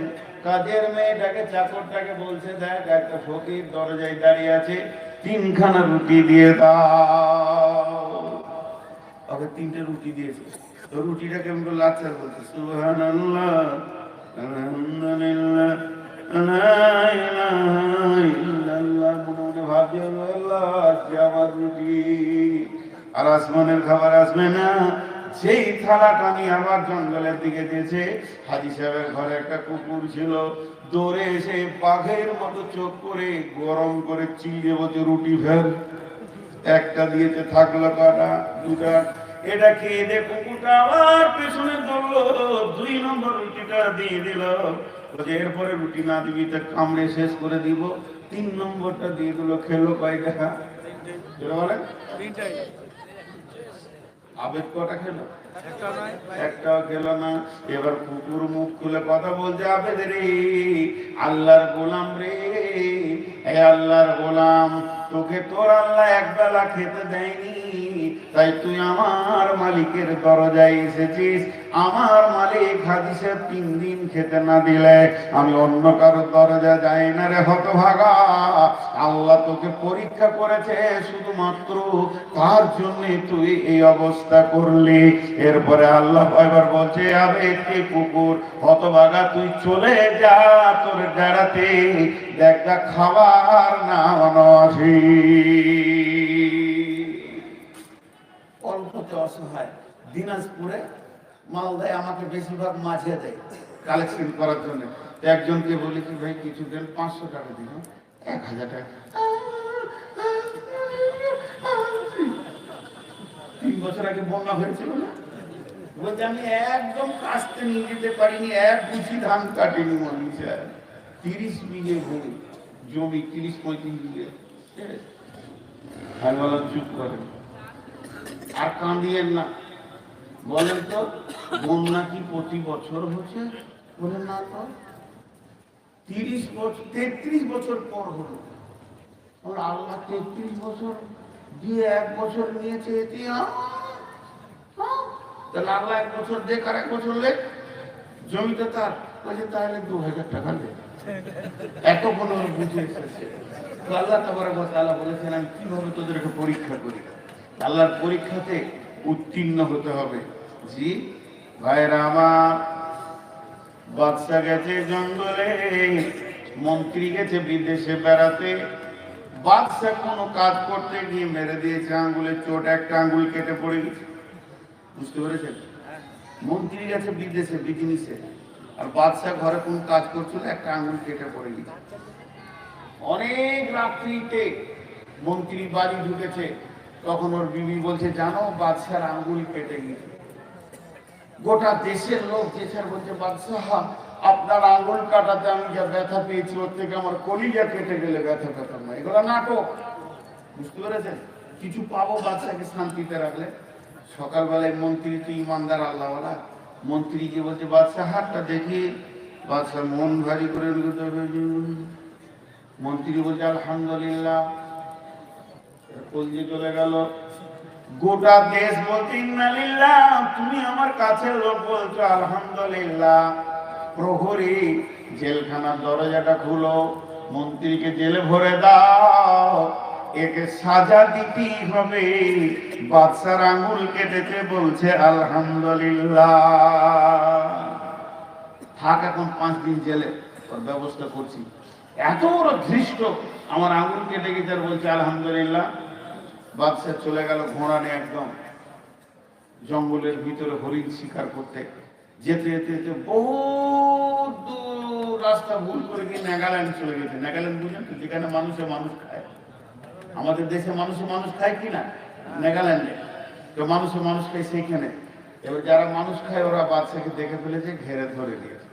কাজের মেয়েটাকে, চাকরটাকে বলছে, দেখ একটা ফকির দরজায় দাঁড়িয়ে আছে, 3খানা রুটি দিয়ে দাও। ওকে 3টে রুটি দিয়েছে। তো রুটিটা কেমন করে লাচ্ছার বলছে, সুবহানাল্লাহ, আলহামদুলিল্লাহ, লা ইলাহা ইল্লাল্লাহ। মনে মনে ভাবছে, আল্লাহ আজকে আমার রুটি আর আসমানের খাবার আসবে না। সেই থালাটা নিয়ে আবার জঙ্গলের দিকে দিয়েছে। হাজী সাহেবের ঘরে একটা কুকুর ছিল, দৌড়ে এসে বাঘের মতো চোখ করে গরম করে চিল্লিয়ে বলছে, রুটি ফের। একটা দিয়েছে, থাকলো কটা? 2টা। এটা খেয়ে দে। কুকুরটা আবার পেছনে দৌড়লো, 2 নম্বর রুটিটা দিয়ে দিল। এরপরে রুটি না দিবি তা কামড়ে শেষ করে দিব। 3 নম্বরটা দিয়ে দিল। খেলো কয়টা? বলে আবেদ কটা খেলো? একটাও খেলো না। এবার কুকুর মুখ খুলে কথা বলছে, আবেদ রে, আল্লাহর গোলাম রে, এ আল্লাহর গোলাম, তোকে তোর আল্লাহ একবেলা খেতে দেয়নি, তাই তুই আমার মালিকের দরজায় এসেছিস। আমার মালিক হাজী সাহেব 3 দিন খেতে না দিলে আমি অন্য কারো দরজা যাই না রে হতভাগা। আল্লাহ তোকে পরীক্ষা করেছে, শুধুমাত্র তার জন্য তুই এই অবস্থা করলি। এরপরে আল্লাহ এবার বলছে, আবে কে কুকুর, হতভাগা তুই চলে যা তোর ডেরাতে, দেখা খাবার না আসি। অল্পতে অসহায়। দিনাজপুরে মাল দেয়, আমাকে বেশিরভাগ মাঝে দেয় কালেকশন করার জন্য। একজনকে বলেছি, ভাই কিছু দেন, 500 টাকা দিন। 1000 টাকা। 3 বছর আগে বন্যা হয়েছিল না, বলতে আমি একদম কাস্তে নিয়ে যেতে পারিনি, এক গুছি ধান কাটিনি মনে 30 বিঘে ভূমি জমি, 30-35 বিঘে। আমি বললাম চুপ করেন আর কাঁদিয়েন না, বলেন তো বন্যা কি প্রতি বছর হচ্ছে? বলেন না তো, 30 বছর 33 বছর পর হলো। আল্লাহ 33 বছর দিয়ে 1 বছর নিয়েছে, তাহলে আল্লাহ 1 বছর দেখ আর 1 বছর লেখ, জমিতে তার বলছে তাহলে 2000 টাকা লেখ। এত কোনো বুঝে এসেছে তো আল্লাহ তাবারক ওয়া তাআলা বলেছেন আমি কিভাবে তোদেরকে পরীক্ষা করি। আল্লাহর পরীক্ষাতে উত্তীর্ণ হতে হবে। জি ভাইরা আমার, বাদশা গেছে জঙ্গলে, মন্ত্রী গেছে বিদেশে বেড়াতে। বাদশা কোনো কাজ করতে গিয়ে মেরে দিয়েছে আঙ্গুলের চোট, একটা আঙ্গুল কেটে পড়ে গেছে। বুঝতে পেরেছেন? মন্ত্রী গেছে বিদেশে বিজনেসে, আর বাদশা ঘরে কোন কাজ করছিল, একটা আঙ্গুল কেটে পড়ে গেছে। অনেক রাত্রিতে মন্ত্রী বাড়ি ঢুকেছে, তখন ওর বিবি বলছে জানো বাদশার আঙ্গুল কেটে গেছে। গোটা দেশের লোক দেশের বলছে বাদশাহ আপনার আঙ্গুল কাটাতে আমি যা ব্যথা পেয়েছি ওর থেকে আমার কলিজা কেটে গেলে ব্যথা পেতাম না। এগুলো নাটক। বুঝতে পেরেছেন? কিছু পাবো বাদশাকে শান্তিতে রাখলে। সকালবেলায় মন্ত্রী তো ইমানদার আল্লাহওয়ালা, মন্ত্রী যে বলছে বাদশাহ হাতটা দেখি। বাদশাহ মন ভারী করে মন্ত্রী বলছে আলহামদুলিল্লাহ, কলজি চলে গেল। গোটা দেশ বলছে ইন্নালিল্লাহ, তুমি আমার কাছের লোক বলছো আলহামদুলিল্লাহ। প্রহরী জেলখানার দরজাটা খুলো, মন্ত্রীকে জেলে ভরে দাও, একে সাজা দিতেই হবে। বাদশার আঙ্গুল কেটেছে বলছে আলহামদুলিল্লাহ। থাক এখন 5 দিন জেলে, ওর ব্যবস্থা করছি। এত বড় ধৃষ্ট, আমার আঙ্গুল কেটে গেছে আর বলছে আলহামদুলিল্লাহ। বাদশা চলে গেল ঘোড়া নিয়ে একদম জঙ্গলের ভিতরে হরিণ শিকার করতে। যেতে যেতে যেতে বহুত দূর রাস্তা ভুল করে গিয়ে নাগাল্যান্ড চলে গেছে। নাগাল্যান্ড বুঝেন তো, যেখানে মানুষে মানুষ খায়। আমাদের দেশে মানুষে মানুষ খায় কিনা? নাগাল্যান্ডে তো মানুষে মানুষ খায় সেইখানে। এবার যারা মানুষ খায় ওরা বাদশাকে দেখে ফেলেছে, ঘেরে ধরে দিয়েছে।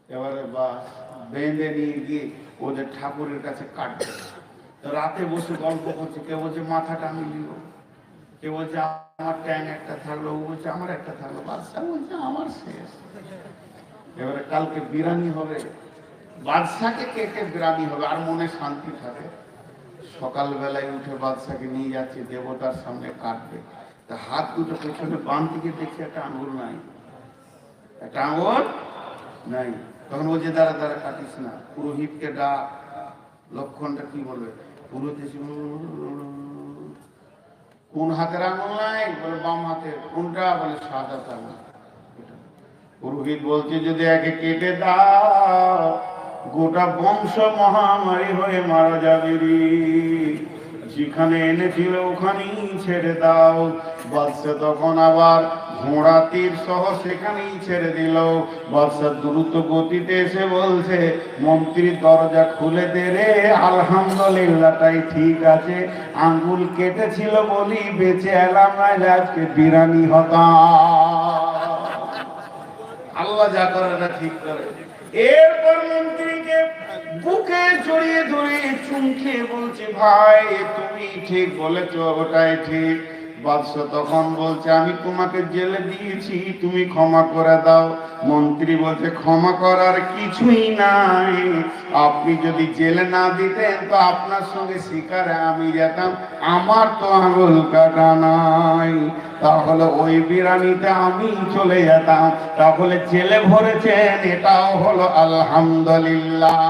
এবারে বাস বেঁধে নিয়ে গিয়ে ওদের ঠাকুরের কাছে কাটবে। তো রাতে বসে গল্প করছে, কেউ বলছে মাথাটা আমি নিব, কেউ বলছে আমার ট্যাং একটা থাকলো, ও বলছে আমার একটা থাকলো, বাদশা বলছে আমার শেষ। এবারে কালকে বিরানি হবে, বাদশাকে কেটে বিরানি হবে, আর মনে শান্তি থাকে। সকালবেলায় উঠে বাদশাকে নিয়ে যাচ্ছে দেবতার সামনে কাটবে। তা হাত দুটো পেছনে বাম দিকে দেখছে একটা আঙুল নাই, একটা আঙুল নাই। তখন বলছে দাঁড়া দাঁড়া কাটিস না, পুরোহিতকে ডাক। লক্ষণটা কি বলবে? পুরোহিত কোন হাতের আঙুল নাই? বলে বাম হাতের। কোনটা? বলে সাদা আঙুল। পুরোহিত বলছে যদি একে কেটে দাও গোটা বংশ মহামারী হয়ে মারা যাবে রে, যেখানে এনেছিল ওখানেই ছেড়ে দাও। বাদশা তখন আবার ঘোড়া তীর সহ সেখানেই ছেড়ে দিল। বাদশা দ্রুত গতিতে এসে বলছে মন্ত্রীর দরজা খুলে দে রে, আলহামদুলিল্লাহটাই ঠিক আছে, আঙ্গুল কেটেছিল বলি বেঁচে এলাম, নাইলে আজকে বিরানি হতাম। আল্লাহ যা করে না ঠিক করে। এরপর মন্ত্রীকে বুকে জড়িয়ে ধরে চুমকে বলছে ভাই তুমি ঠিক বলেছ, ওটাই ঠিক। বাদশা তখন বলছে আমি তোমাকে জেলে দিয়েছি, তুমি ক্ষমা করে দাও। মন্ত্রী বলছে ক্ষমা করার কিছুই নাই, আপনি যদি জেলে না দিতেন তো আপনার সঙ্গে শিকারে আমি যেতাম, আমার তো আঙুল কাটা নাই, তাহলে ওই বিরানিতে আমি চলে যেতাম। তাহলে জেলে ভরেছেন এটাও হলো আলহামদুলিল্লাহ,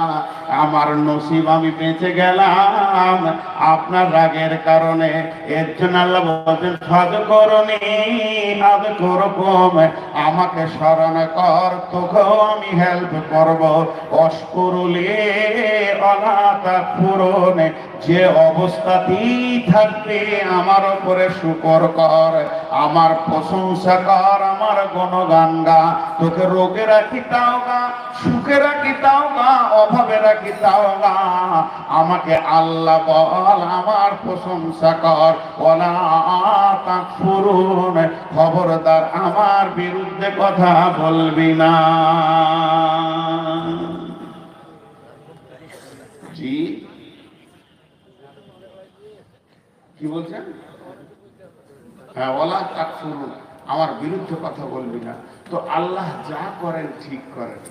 আমার নসিব আমি বেঁচে গেলাম আপনার রাগের কারণে। এর জন্য আল্লাহ বলছেন ফাযকুরনি আযকুরকুম, আমাকে স্মরণ কর তোকেও আমি হেল্প করব। অশকুরলি ওয়ালা তাকফুরুন, যে অবস্থাতেই থাকবে আমার উপরে শুকর কর, আমার প্রশংসা কর, আমার গুণগান গা। তোকে রোগে রাখি তাও গা, সুখে রাখি তাও গা, অভাবে রাখি তাও গা। আমাকে আল্লাহ বল, আমার প্রশংসা কর। ওয়ালা তাকফুরুন, খবরদার আমার বিরুদ্ধে কথা বলবি না। জি কি বলছেন? হ্যাঁ, ওয়ালা তাকফুরুন, আমার বিরুদ্ধে কথা বলবি না। তো আল্লাহ যা করেন ঠিক করেন,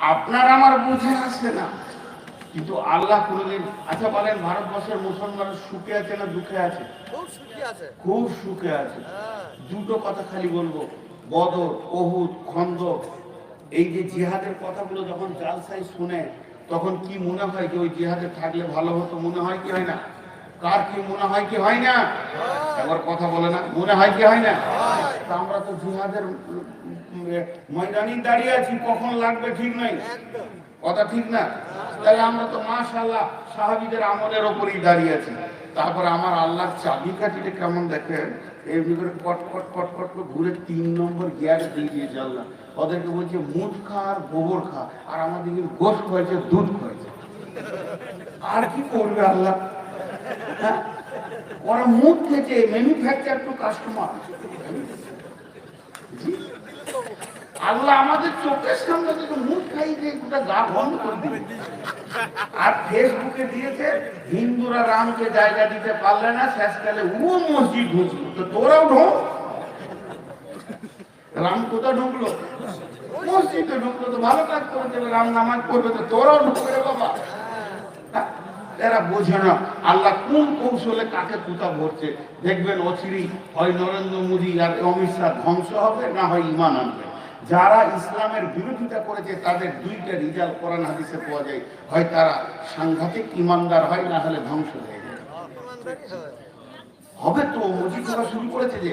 আপনার আমার বুঝে আসে না, কিন্তু আল্লাহ কোনদিন। আচ্ছা বলেন, ভারতবর্ষের মুসলমান সুখে আছে না দুঃখে আছে? খুব সুখে আছে। দুটো কথা খালি বলবো, বদর, ওহুদ, খন্দক, এই যে জিহাদের কথাগুলো যখন জালসাই শুনে, তখন কি মনে হয় যে ওই জিহাদে থাকলে ভালো হতো? মনে হয় কি হয় না? কার কি মনে হয় কি হয় না? একবার কথা বলে না, মনে হয় কি হয় না? তা আমরা তো জিহাদের ময়দানে দাঁড়িয়ে আছি, কখন লাগবে ঠিক নাই, কথা ঠিক না? তাহলে আমরা তো মাশাআল্লাহ সাহাবীদের আমলের উপরই দাঁড়িয়ে আছি। তারপর আমার আল্লাহর চাবিকাঠিটা কেমন দেখেন, এর ভিতরে কট কট কট কট করে ঘুরে 3 নম্বর গিয়ারে দিয়ে দিয়েছে আল্লাহ। ওদেরকে বলছে মুখ খা আর গোবর খা, আর আমাদেরকে গোশত হয়েছে, দুধ হয়েছে। আর কি করবে আল্লাহ? হ্যাঁ, ওরা মুখ খেয়েছে, ম্যানুফ্যাকচার টু কাস্টমার। আল্লাহ আমাদের চোখের সামনে থেকে মুখ খাইয়ে গোটা গা বন্ধ করে দিবে। আর ফেসবুকে দিয়েছে হিন্দুরা রামকে জায়গা দিতে পারলে না, শেষকালে ও মসজিদ ঢুকলো। তো তোরাও ঢোক, রাম কোথায় ঢুকলো? মসজিদে ঢুকলো, তো ভালো কাজ করে দেবে, রাম নামাজ পড়বে, তো তোরাও ঢুকবে বাবা। এরা বোঝে না আল্লাহ কোন কৌশলে কাকে কোথা ভরছে। দেখবেন অচিরেই হয় নরেন্দ্র মোদী আর অমিত শাহ ধ্বংস হবে, না হয় ঈমান আনবে। যারা ইসলামের বিরোধিতা করেছে তাদের দুইটা রিজাল্ট কোরআন হাদিসে পাওয়া যায়, হয় তারা সাংঘাতিক ঈমানদার হয়, না হলে ধ্বংস হয়ে যায়। হবে তো, মোদী করা শুরু করেছে যে।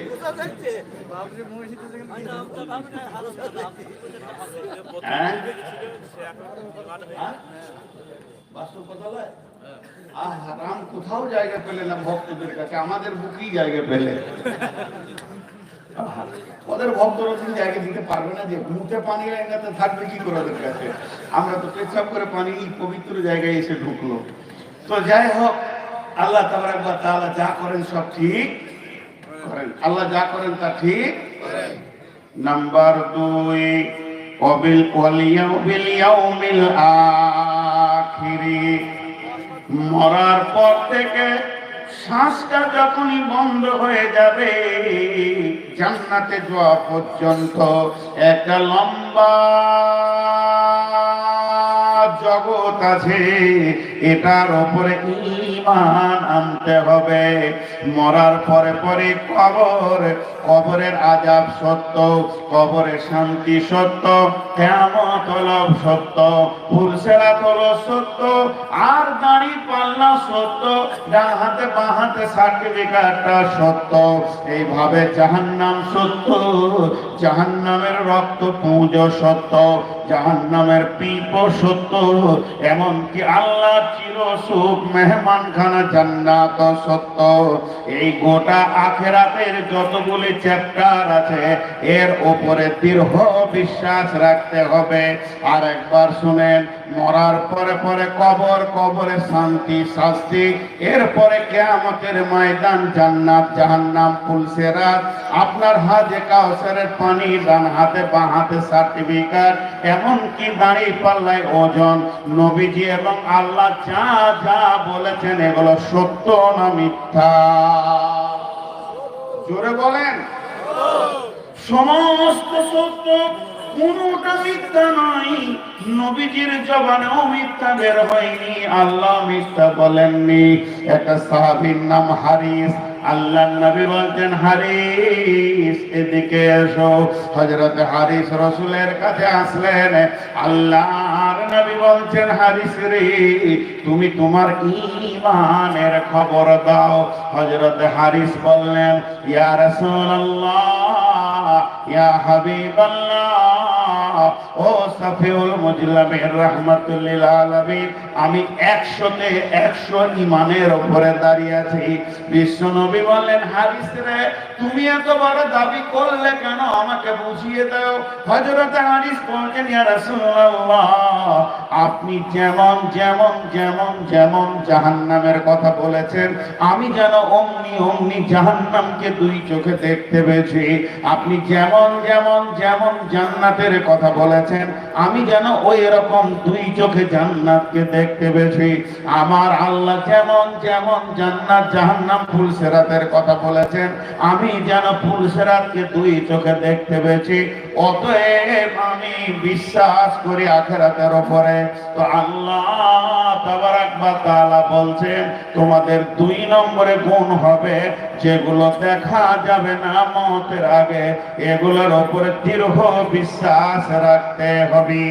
হ্যাঁ, বাস্তব কথা বলে। রাম কোথাও জায়গা পেলে না ভক্তদের কাছে, আমাদের বুকেই জায়গা পেলে। ওদের ভক্তরা জায়গা দিতে পারবে না, যে মুখে পানি লাগাতে থাকবে কি করে ওদের কাছে? আমরা তো পেছাব করে পানি পবিত্র জায়গায় এসে ঢুকলো। তো যাই হোক, আল্লাহ তাবারক ওয়া তাআলা যা করেন সব ঠিক করেন। আল্লাহ যা করেন তা ঠিক। নাম্বার 2, ওয়াল ইয়াউমিল আখিরি, মরার পর থেকে শ্বাসটা যখনই বন্ধ হয়ে যাবে, জান্নাতে যাওয়া পর্যন্ত একটা লম্বা জগৎ আছে, এটার উপরে ঈমান আনতে হবে। মরার পরে পরে কবরের আযাব সত্য, কবরের শান্তি সত্য, কিয়ামত হলো সত্য, ফুলসেরাত হলো সত্য, আর দাড়ি পাল্লা সত্য, ডান হাতে বাঁ হাতে সার্টিফিকেটটা সত্য। এইভাবে জাহান্নাম সত্য, জাহান্নামের রক্ত পুঁজ সত্য, জাহান্নামের পিপ সত্য, এমনকি আল্লাহ চির সুখ মেহমানখানা জান্নাত সত্য। এই গোটা আখিরাতের যতগুলি চ্যাপ্টার আছে, এর উপরে দৃঢ় বিশ্বাস রাখতে হবে। আর একবার শুনেন, মরার পরে পরে কবরে শান্তি শাস্তি, এরপরে কিয়ামতের ময়দান, জান্নাত জাহান্নাম, ফুলসেরাত, আপনার হাজে কাউসারের পানি, ডান হাতে বাঁ হাতে সার্টিফিকেট, এমনকি দাড়ি পাল্লায় ওজন। নবীজি এবং আল্লাহ যা যা বলেছেন এগুলো সত্য না মিথ্যা? জোরে বলেন। সমস্ত সত্য, কোনটা মিথ্যা নয়। নবীজির জবানেও মিথ্যা বের হয়নি, আল্লাহ মিথ্যা বলেননি। একটা সাহাবীর নাম হারিস, আল্লাহ নবী বলছেন, হারিস এদিকে এসো। হযরত হারিস রাসূলের কাছে আসলেন। আল্লাহর নবী বলছেন, হারিস রে, তুমি তোমার ঈমানের খবর দাও। হযরত হারিস বললেন, ইয়া রাসূলুল্লাহ, ইয়া হাবিবাল্লাহ, ও সাফিউল মুজলামিন রাহমাতুল লিল আলামিন, আমি 100-তে 100 ঈমানের উপরে দাঁড়িয়ে আছি। বিশ্বনবী বলেন, হারিস রে তুমি এত বড় দাবি করলে কেন, আমাকে বুঝিয়ে দাও। হযরত হারিস বলেন, ইয়া রাসূলুল্লাহ, আপনি যেমন যেমন যেমন যেমন জাহান্নামের কথা বলেছেন, আমি যেন অমনি অমনি জাহান্নামকে দুই চোখে দেখতে পেয়েছি। আপনি যেমন যেমন যেমন জান্নাতের কথা বলেছেন, আমি যেন ওই রকম দুই চোখে জান্নাতকে দেখতে পেয়েছি। আমার আল্লাহ যেমন যেমন জান্নাত জাহান্নাম ফুলসিরাতের কথা বলেছেন, আমি যেন ফুলসিরাতকে দুই চোখে দেখতে পেয়েছি। অতএব আমি বিশ্বাস করি আখিরাতের উপরে। তো আল্লাহ তাবারাক ওয়া তাআলা বলছেন, তোমাদের 2 নম্বরে গুণ হবে যেগুলো দেখা যাবে না মওতের আগে, এগুলোর উপরে দৃঢ় বিশ্বাস রাখতে হবে।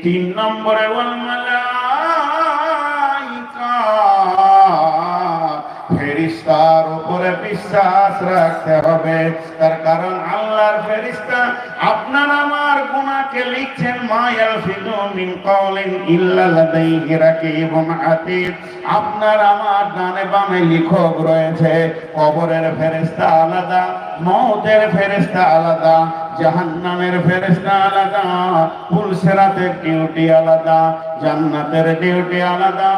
3 নম্বরে ওয়াল মালাইকা, ফেরেশতার উপরে বিশ্বাস রাখতে হবে। তার কারণ আল্লাহর ফেরেশতা আপনার আমার গুনাহকে লিখছেন। মা ইয়ালফিযু মিন কাওলিন ইল্লা লাদাইহি রাকিবুন আতীদ। আপনার আমার ডানে বামে লিখক রয়েছে। কবরের ফেরেশতা আলাদা, মওতের ফেরেশতা আলাদা, জাহান্নামের ফেরেশতা আলাদা, ফুলসিরাতের ডিউটি আলাদা, জান্নাতের ডিউটি আলাদা,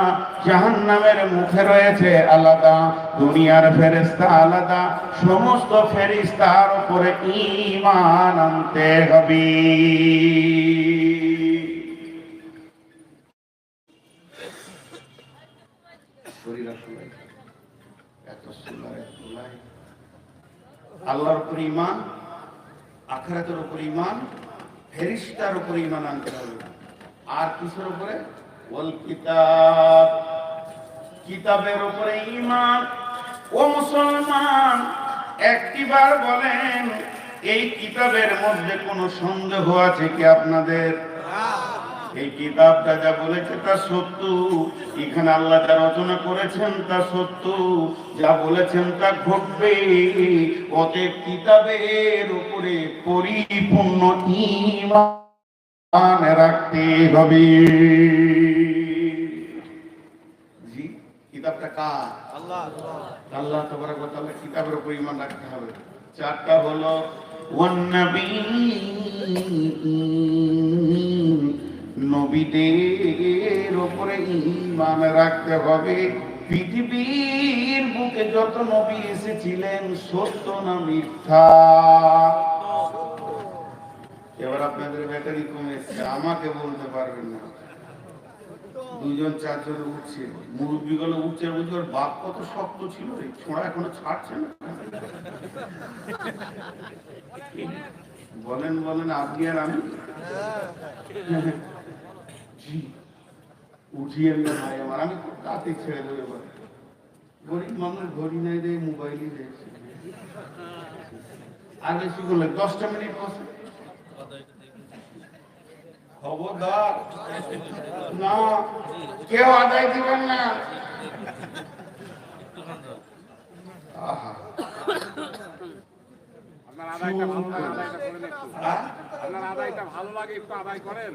জাহান্নামের মুখে রয়েছে আলাদা, দুনিয়ার ফেরেশতা আলাদা। সমস্ত ফেরেশতার উপরে ঈমান আনতে হবে। আল্লাহর উপর ঈমান, আখিরাতের উপর ঈমান, ফেরেশতার উপর ঈমান আনতে হবে। আর কিসের উপরে? ওয়াল কিতাব, কিতাবের উপরে ঈমান। ও মুসলমান, একটিবার বলেন, এই কিতাবের মধ্যে কোনো সন্দেহ আছে কি আপনাদের? এই কিতাবটা যা বলেছে তা সত্য। এখানে আল্লাহ যা রচনা করেছেন তা সত্য, যা বলেছেন তা ঘটবে। অতএব কিতাবের উপরে পরিপূর্ণ ঈমান রাখতে হবে। জি, কিতাবটা কার? আল্লাহ। আল্লাহ তাবারাক ওয়া তাআলা কিতাবের উপর ঈমান রাখতে হবে। 4টা হলো ওয়ান নাবিয়্যিন, নবীদের উপরে ঈমান রাখতে হবে। পৃথিবীর বুকে যত নবী এসেছিলেন, সত্য না মিথ্যা? এবার আপনাদের ব্যাটারি কমেছে, আমাকে বলতে পারবেন না। 2জন 4জন উঠছে, মুরব্বীগুলো উঠছে, বুঝে বাপ কত শক্ত ছিল, এই ছোঁড়া এখনো ছাড়ছে না। বলেন বলেন, আপনি আর আমি উঠিয়ে ভাই আমার, আমি খুব তাতে ছেড়ে দেবে বলে। গরিব মানুষ ঘড়ি নাই দেয়, মোবাইলই দেখছে। আর বেশি করলে 10টা মিনিট বসে, খবরদার না, কেউ আদায় দিবেন না।
আপনার আদায়টা ভালো লাগে, একটু আদায় করেন।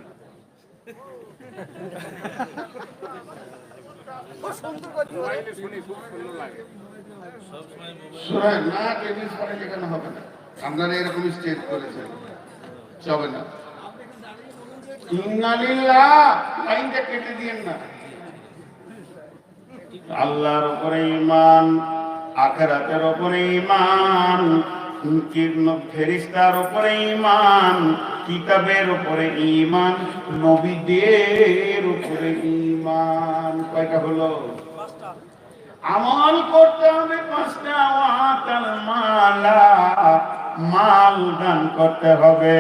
শুনি খুব সুন্দর লাগে।
না টেনিস পরে যেখানে হবে না, আপনারা এরকম স্টেজ করেছেন, চবে না। ইন্নালিল্লাহ, লাইনটা কেটে দিয়েন না। আল্লাহর উপরে ঈমান, আখিরাতের উপরে ঈমান, ফেরেশতার উপরে ঈমান, কিতাবের উপরে ঈমান, নবীদের উপরে ঈমান। কয়টা হলো? আমল করতে হবে 5টা। ওয়াতাল মালা, মাল দান করতে হবে।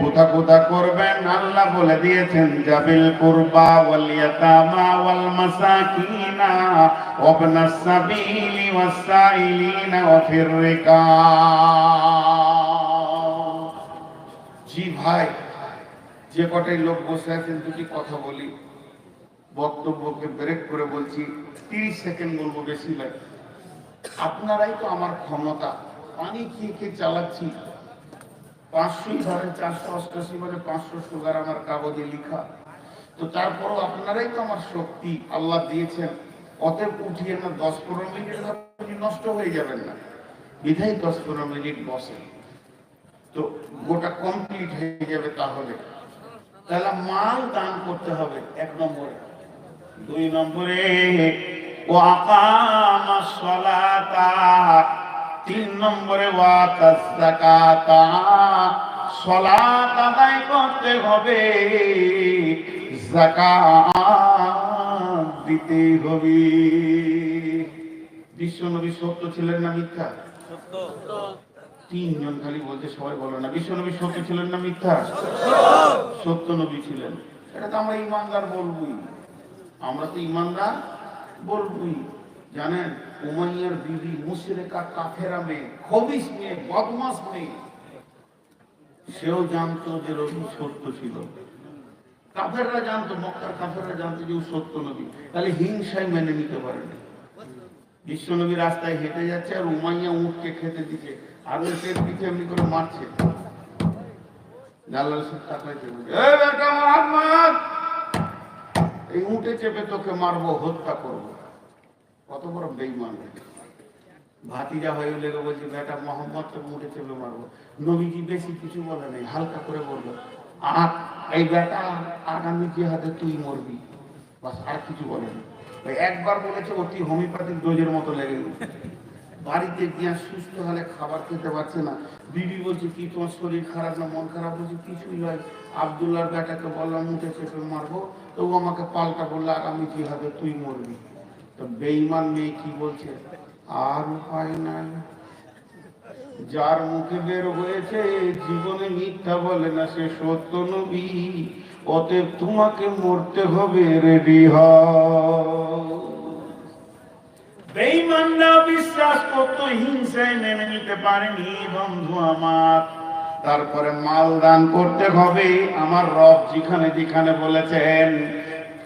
কোথা কোথা করবেন আল্লাহ বলে দিয়েছেন, জাবিল কুরবা ওয়াল ইয়াতামা ওয়াল মাসাকিনা ওয়াবনাস সাবিলি ওয়াস সাইলিনা ওয়া ফির রিকাব। জি ভাই, যে কটাই লোক বসে আছেন, দুটি কথা বলি, বক্তব্যকে ব্রেক করে বলছি, 30 সেকেন্ড বলবো, বেশি লাগে। আপনারাই তো আমার ক্ষমতা, পানি খেয়ে খেয়ে চালাচ্ছি। 500 ধরেন, 488 মানে 500 সুগার আমার কাগজে লেখা। তো তারপরও আপনারাই তো আমার শক্তি আল্লাহ দিয়েছেন, অতএব উঠিয়ে না 10-15 মিনিট আপনি নষ্ট হয়ে যাবেন না, বিধায় 10-15 মিনিট বসে, তো গোটা কমপ্লিট হয়ে যাবে। তাহলে মাল দান করতে হবে 1 নম্বরে। 2 নম্বরে ওয়াকামাস সালাতা, 3 নম্বরে ওয়াতাজ যাকাতা, সালাত আদায় করতে হবে, যাকাত দিতে হবে। বিশ্বনবী সত্য ছিলেন না মিথ্যা? সত্য। 3 জন খালি বলতে, সবাই বলো না। বিশ্বনবী সত্য ছিলেন না মিথ্যা? সত্য নবী ছিলেন। এটা তো আমরা ইমানদার বলবই, আমরা তো ইমানদার বলবই। জানেন, উমাইয়ার বিবি মুশরিকা কাফেরা মেয়ে, খবিস মেয়ে, বদমাস মেয়ে, সেও জানতো যে রসূল সত্য ছিল। কাফেররা জানতো, মক্কার কাফেররা জানতো যে ও সত্য নবী, তাহলে হিংসায় মেনে নিতে পারেনি। বিশ্ব নবী রাস্তায় হেঁটে যাচ্ছে আর উমাইয়া উটকে খেতে দিচ্ছে, আর ওই পেট পিঠে এমনি করে মারছে। জালাল সাহেব তাকাইতে বলছে, এই বেটা মুহাম্মদ, এই উটে চেপে তোকে মারবো, হত্যা করবো। কত বড় বেঈমান! ভাতিজা হয়ে লেগে বলছে, বেটা মোহাম্মদ তোকে উটে চেপে মারবো। নবীজি বেশি কিছু বলে নাই, হালকা করে বললো, এই বেটা আগামী জিহাদে তুই মরবি, বাস, আর কিছু বলেনি। একবার বলেছে অতি হোমিওপ্যাথিক ডোজের মতো লেগে গেছে। বাড়িতে গিয়ে সুস্থ হলে খাবার খেতে পারছে না। বিবি বলছে, কি তোমার শরীর খারাপ না মন খারাপ? বলছে কিছুই নয়, আব্দুল্লাহর বেটাকে বললাম মুঠে চেপে মারবো, তো ও আমাকে পাল্টা বললো আগামী জিহাদে তুই মরবি। তো বেঈমান মেয়ে কি বলছে, আর উপায় নাই, যার মুখে বের হয়েছে জীবনে মিথ্যা বলে না, সে সত্য নবী, অতএব তোমাকে মরতে হবে, রেডি হও। বেঈমানরা বিশ্বাস করতো, হিংসায় মেনে নিতে পারেনি বন্ধু আমার। তারপরে মাল দান করতে হবে, আমার রব যেখানে যেখানে বলেছেন।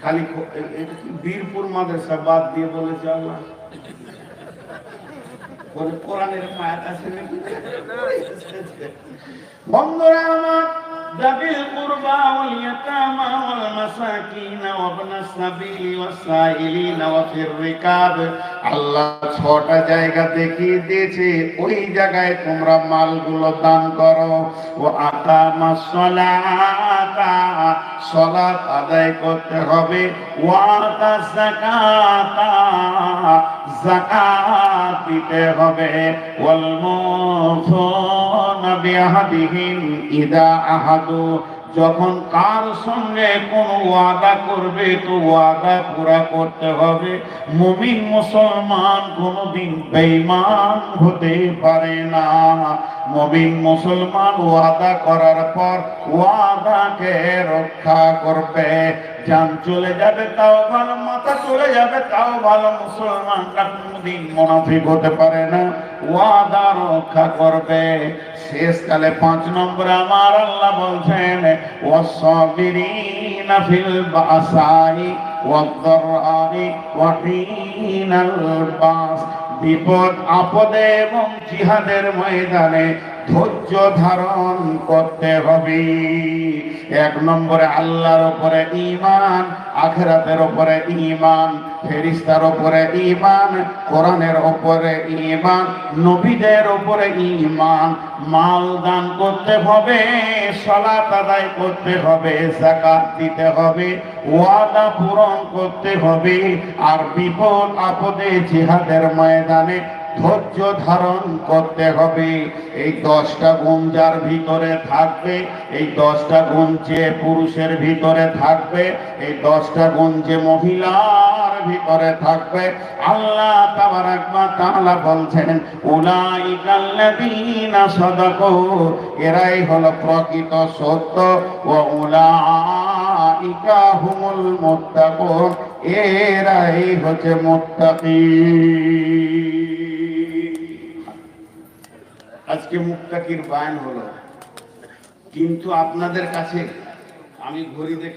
খালি এটা কি বীরপুর মাদ্রাসা বাদ দিয়ে বলেছে আল্লাহ? কোরআনের আয়াত আছে নাকি? বন্ধুরা আমার, যাবিল কুরবা ওয়াল ইয়াতামা ওয়াল মাসাকিন ওয়া ইবনাস সাবিলি ওয়াস সাইলিন ওয়া ফির রিকাব, আল্লাহ 6টা জায়গা দেখিয়ে দিয়েছে, ওই জায়গায় তোমরা মালগুলো দান করো। ওয়া আকামাস সালাতা, সালাত আদায় করতে হবে। ওয়া আতাজ যাকাতা, যাকাত দিতে হবে। ওয়াল মুফুনা বিআহদিহিম ইদা আহাদু, যখন কার সঙ্গে কোন ওয়াদা করবে তো ওয়াদা পুরা করতে হবে। মুমিন মুসলমান কোনদিন বেঈমান হতে পারে না। মুমিন মুসলমান ওয়াদা করার পর ওয়াদাকে রক্ষা করবে। জান চলে যাবে তাও ভালো, মাথা চলে যাবে তাও ভালো, মুসলমানরা কোনদিন মুনাফিক হতে পারে না, ওয়াদা রক্ষা করবে। শেষকালে 5 নম্বরে আমার আল্লাহ বলছেন, ওয়াসসাবিরিনা ফিল বাসাই ওয়াদ-দারআই ওয়া হিনাল বাস, বিপদ আপদে এবং জিহাদের ময়দানে ধৈর্য ধারণ করতে হবে। 1 নম্বরে আল্লাহর উপরে ঈমান, আখিরাতের উপরে ঈমান, ফেরেশতার উপরে ঈমান, কোরআনের উপরে ঈমান, নবীদের উপরে ঈমান। মাল দান করতে হবে, সালাত আদায় করতে হবে, যাকাত দিতে হবে, ওয়াদা পূরণ করতে হবে, আর বিপদ আপদে জিহাদের ময়দানে ধৈর্য ধারণ করতে হবে। এই 10টা গুণ যার ভিতরে থাকবে, এই 10টা গুণ যে পুরুষের ভিতরে থাকবে, এই 10টা গুণ যে মহিলার ভিতরে থাকবে, আল্লাহ তাবারাক ওয়া তাআলা বলছেন, উলাইকাল্লাযীনা সাদাকু, এরাই হলো প্রকৃত সত্য, ওয়া উলাইকা হুমুল মুত্তাকুন, এরাই হচ্ছে মুত্তাকি। আজকে মুত্তাকির বায়ান হলো, কিন্তু আপনাদের কাছে আমি ঘড়ি দেখে